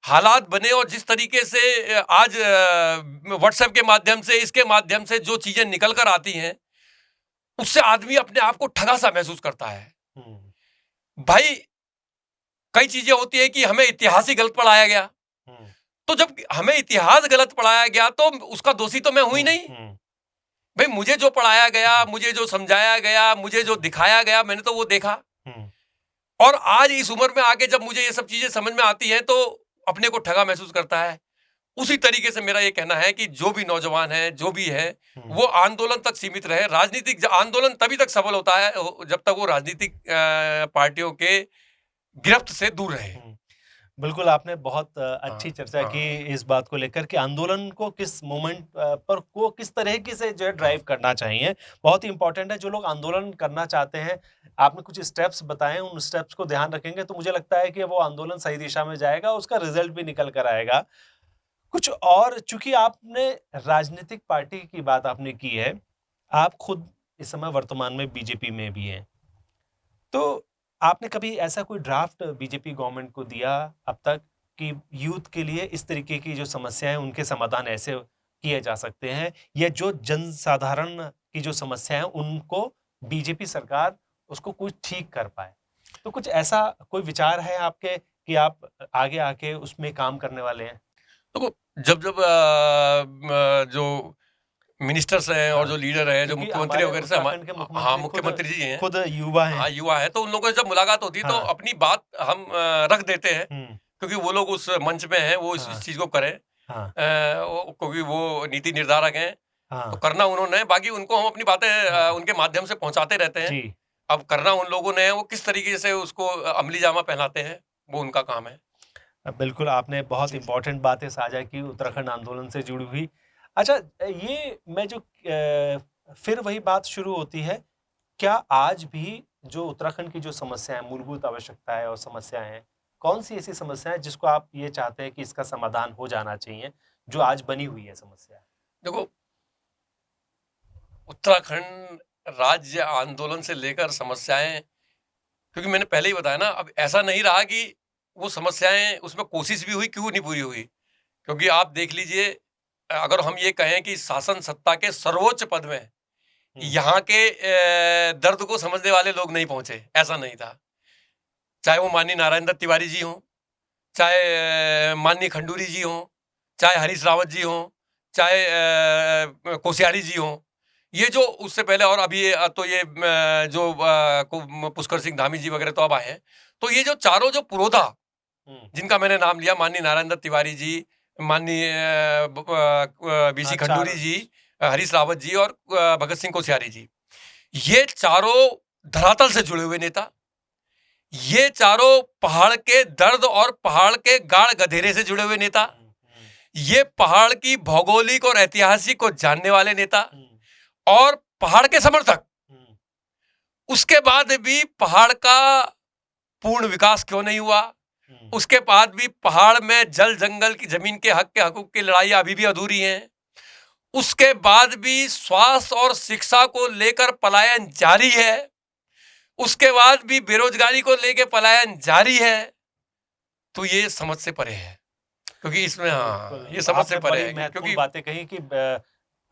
हालात बने और जिस तरीके से आज व्हाट्सएप के माध्यम से, इसके माध्यम से जो चीजें निकल कर आती हैं, उससे आदमी अपने आप को ठगा सा महसूस करता है। भाई कई चीजें होती है कि हमें इतिहास ही गलत पढ़ाया गया, तो जब हमें इतिहास गलत पढ़ाया गया तो उसका दोषी तो मैं हुई नहीं। भाई मुझे जो पढ़ाया गया, मुझे जो समझाया गया, मुझे जो दिखाया गया, मैंने तो वो देखा। और आज इस उम्र में आके जब मुझे ये सब चीजें समझ में आती हैं तो अपने को ठगा महसूस करता है। उसी तरीके से मेरा ये कहना है कि जो भी नौजवान है, जो भी है, वो आंदोलन तक सीमित रहे। राजनीतिक आंदोलन तभी तक सफल होता है जब तक वो राजनीतिक पार्टियों के गिरफ्त से दूर रहे। बिल्कुल, आपने बहुत अच्छी चर्चा की इस बात को लेकर कि आंदोलन को किस मोमेंट पर को किस तरीके से जो है ड्राइव करना चाहिए। बहुत ही इंपॉर्टेंट है। जो लोग आंदोलन करना चाहते हैं, आपने कुछ स्टेप्स बताए, उन स्टेप्स को ध्यान रखेंगे तो मुझे लगता है कि वो आंदोलन सही दिशा में जाएगा, उसका रिजल्ट भी निकल कर आएगा। कुछ और, चूंकि आपने राजनीतिक पार्टी की बात आपने की है, आप खुद इस समय वर्तमान में बीजेपी में भी हैं, तो आपने कभी ऐसा कोई ड्राफ्ट बीजेपी गवर्नमेंट को दिया अब तक कि यूथ के लिए इस तरीके की जो समस्याएं हैं उनके समाधान ऐसे किए जा सकते हैं, या जो जनसाधारण की जो समस्याएं हैं उनको बीजेपी सरकार उसको कुछ ठीक कर पाए? तो कुछ ऐसा कोई विचार है आपके कि आप आगे आके उसमें काम करने वाले हैं? देखो, जब जो मिनिस्टर्स हैं और जो लीडर हैं, जो मुख्यमंत्री वगैरह से हाँ, मुख्यमंत्री जी हैं, खुद युवा हैं, हाँ युवा है, तो उन लोगों से जब मुलाकात होती है तो अपनी बात हम रख देते हैं, क्योंकि वो लोग उस मंच में हैं, वो इस चीज को करें, क्योंकि वो नीति निर्धारक हैं, तो करना उन्होंने, बाकी उनको हम अपनी बातें उनके माध्यम से पहुंचाते रहते हैं। अब करना उन लोगों ने, वो किस तरीके से उसको अमली जामा पहनाते हैं, वो उनका काम है। बिल्कुल, आपने बहुत इंपॉर्टेंट बातें साझा की उत्तराखंड आंदोलन से जुड़ी हुई। अच्छा, ये मैं जो फिर वही बात शुरू होती है, क्या आज भी जो उत्तराखंड की जो समस्याएं, मूलभूत आवश्यकताएं और समस्याएं हैं, कौन सी ऐसी समस्या है जिसको आप ये चाहते हैं कि इसका समाधान हो जाना चाहिए, जो आज बनी हुई है समस्या? देखो, उत्तराखंड राज्य आंदोलन से लेकर समस्याएं, क्योंकि मैंने पहले ही बताया ना, अब ऐसा नहीं रहा कि वो समस्याएं, उसमें कोशिश भी हुई, क्यों नहीं पूरी हुई? क्योंकि आप देख लीजिए, अगर हम ये कहें कि शासन सत्ता के सर्वोच्च पद में यहाँ के दर्द को समझने वाले लोग नहीं पहुंचे, ऐसा नहीं था। चाहे वो माननीय नारायण दत्त तिवारी जी हों, चाहे माननीय खंडूरी जी हों, चाहे हरीश रावत जी हों, चाहे कोश्यारी जी हों, ये जो उससे पहले, और अभी तो ये जो पुष्कर सिंह धामी जी वगैरह तो अब आए हैं, तो ये जो चारों जो पुरोधा जिनका मैंने नाम लिया, माननीय नारायण दत्त तिवारी जी, माननीय बीसी खंडूरी जी, हरीश रावत जी और भगत सिंह कोश्यारी जी, ये चारों धरातल से जुड़े हुए नेता, ये चारों पहाड़ के दर्द और पहाड़ के गाढ़ गधेरे से जुड़े हुए नेता, ये पहाड़ की भौगोलिक और ऐतिहासिक को जानने वाले नेता और पहाड़ के समर्थक। उसके बाद भी पहाड़ का पूर्ण विकास क्यों नहीं हुआ? उसके बाद भी पहाड़ में जल जंगल की जमीन के हक के हकूक की लड़ाई अभी भी अधूरी है। उसके बाद भी स्वास्थ्य और शिक्षा को लेकर पलायन जारी है। उसके बाद भी बेरोजगारी को लेकर पलायन जारी है। तो ये समझ से परे है, क्योंकि इसमें ये समझ से परे है, क्योंकि बातें कही कि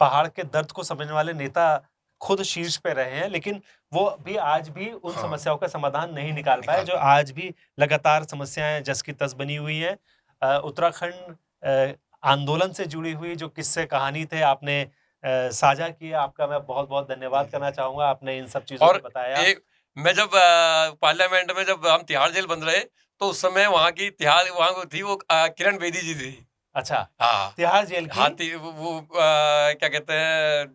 पहाड़ के दर्द को समझने वाले नेता खुद शीर्ष पे रहे हैं, लेकिन वो भी आज भी उन समस्याओं का समाधान नहीं निकाल पाए, जो आज भी लगातार समस्याएं जस की तस बनी हुई हैं। उत्तराखंड आंदोलन से जुड़ी हुई जो किस्से कहानी थे आपने साझा किए, आपका मैं बहुत बहुत धन्यवाद करना चाहूंगा। आपने इन सब चीजों को बताया। मैं जब पार्लियामेंट में जब हम तिहाड़ जेल बंद रहे, तो उस समय वहाँ की थी वो किरण बेदी जी थी। अच्छा, हाँ, तिहाड़ जेल की, हाँ, वो क्या कहते हैं,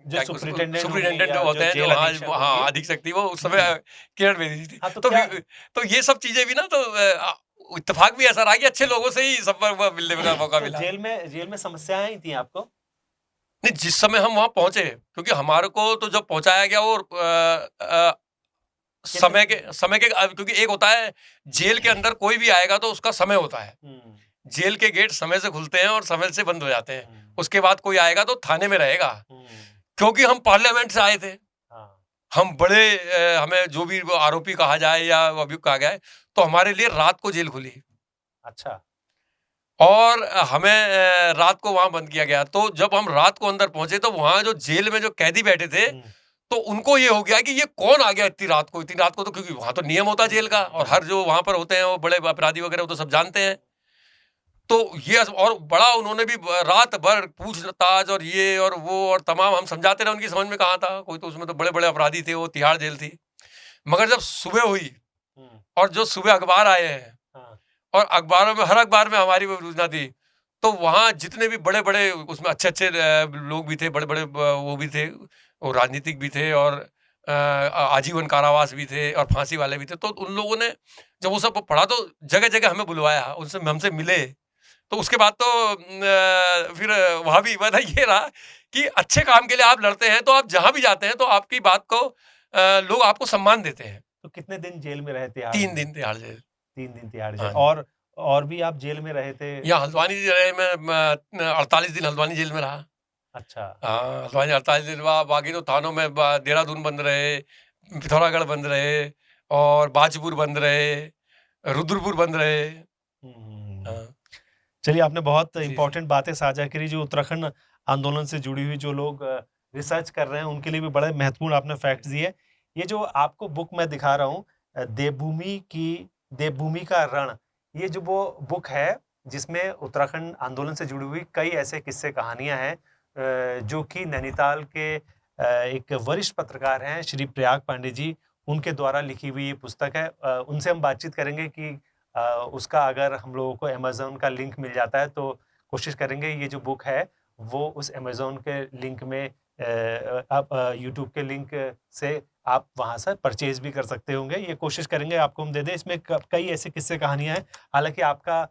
जो सुपरिटेंडेंट होते हैं, जो हाँ अधीक्षक थी, वो उस समय किरण बेदी जी थी। तो ये सब चीजें भी ना, तो इत्तेफाक भी ऐसा रहा कि अच्छे लोगों से ही सब मिलने का मौका मिला। जेल में समस्याएं थी आपको? नहीं, जिस समय हम वहाँ पहुँचे, क्योंकि हमारे को तो जब पहुँचाया गया वो समय के क्योंकि एक होता है जेल के अंदर कोई भी आएगा तो उसका समय होता है। जेल के गेट समय से खुलते हैं और समय से बंद हो जाते हैं। उसके बाद कोई आएगा तो थाने में रहेगा। क्योंकि हम पार्लियामेंट से आए थे। हम बड़े हमें जो भी आरोपी कहा जाए या अभियुक्त कहा जाए, तो हमारे लिए रात को जेल खुली। अच्छा। और हमें रात को वहाँ बंद किया गया। तो जब हम रात को अंदर पहुँचे तो वहाँ जो जेल में जो कैदी बैठे थे, तो उनको ये हो गया कि ये कौन आ गया इतनी रात को? इतनी रात को तो क्योंकि वहाँ तो नियम होता है जेल का, और हर जो वहाँ पर होते हैं वो बड़े अपराधी वगैरह वो तो सब जानते हैं। तो ये और बड़ा उन्होंने भी रात भर पूछताछ और ये और वो और तमाम हम समझाते रहे, उनकी समझ में कहाँ था कोई, तो उसमें तो बड़े-बड़े अपराधी थे, वो तिहाड़ जेल थी। मगर जब सुबह हुई और जो सुबह अखबार आए हैं और अखबारों में, हर अखबार में हमारी वो योजना थी, तो वहाँ जितने भी बड़े-बड़े उसमें अच्छे-अच्छे लोग भी थे, बड़े-बड़े वो भी थे, वो राजनीतिक भी थे और आजीवन कारावास भी थे और फांसी वाले भी थे। तो उन लोगों ने जब वो सब पढ़ा तो जगह-जगह हमें बुलवाया, उनसे हमसे मिले। तो उसके बाद तो फिर वहाँ भी वादा ये रहा कि अच्छे काम के लिए आप लड़ते हैं तो आप जहाँ भी जाते हैं तो आपकी बात को लोग आपको सम्मान देते हैं। तो कितने दिन जेल में रहे तिहाड़ 3 जेल? दिन तिहाड़ जेल। 3 दिन तिहाड़ जेल। हाँ जी। और भी आप जेल में रहे थे? यहाँ हल्द्वानी जेल में मैं 48 दिन हल्द्वानी जेल में रहा। अच्छा। हाँ, हल्द्वानी 48 दिन रहा, बाकी तो थानों में देहरादून बंद रहे, पिथौरागढ़ बंद रहे और बाजपुर बंद रहे, रुद्रपुर बंद रहे। हाँ। चलिए, आपने बहुत जी, जी। इम्पोर्टेंट बातें साझा करी, जो उत्तराखंड आंदोलन से जुड़ी हुई जो लोग रिसर्च कर रहे हैं उनके लिए भी बड़े महत्वपूर्ण आपने फैक्ट्स दिए। ये जो आपको बुक मैं दिखा रहा हूँ, देवभूमि का रण, ये जो वो बुक है जिसमें उत्तराखंड आंदोलन से जुड़ी हुई कई ऐसे किस्से कहानियां हैं, जो कि नैनीताल के एक वरिष्ठ पत्रकार हैं श्री प्रयाग पांडे जी, उनके द्वारा लिखी हुई ये पुस्तक है। उनसे हम बातचीत करेंगे कि उसका अगर हम लोगों को अमेज़न का लिंक मिल जाता है तो कोशिश करेंगे ये जो बुक है वो उस अमेज़न के लिंक में, आप यूट्यूब के लिंक से आप वहाँ से परचेज भी कर सकते होंगे। ये कोशिश करेंगे आपको हम दे दें। इसमें कई ऐसे किस्से कहानियाँ हैं। हालाँकि आपका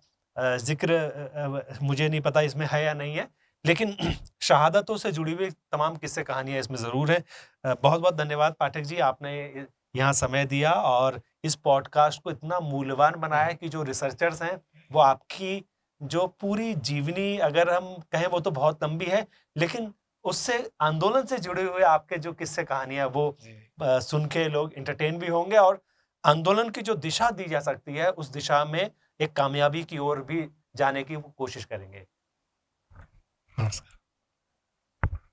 ज़िक्र मुझे नहीं पता इसमें है या नहीं है, लेकिन शहादतों से जुड़ी हुई तमाम किस्से कहानियाँ इसमें ज़रूर हैं। बहुत-बहुत धन्यवाद पाठक जी, आपने यहाँ समय दिया और इस पॉडकास्ट को इतना मूल्यवान बनाया कि जो रिसर्चर्स हैं वो आपकी जो पूरी जीवनी, अगर हम कहें वो तो बहुत लंबी है, लेकिन उससे आंदोलन से जुड़े हुए आपके जो किस्से कहानियां वो सुन के लोग एंटरटेन भी होंगे और आंदोलन की जो दिशा दी जा सकती है उस दिशा में एक कामयाबी की ओर भी जाने की कोशिश करेंगे। नमस्कार।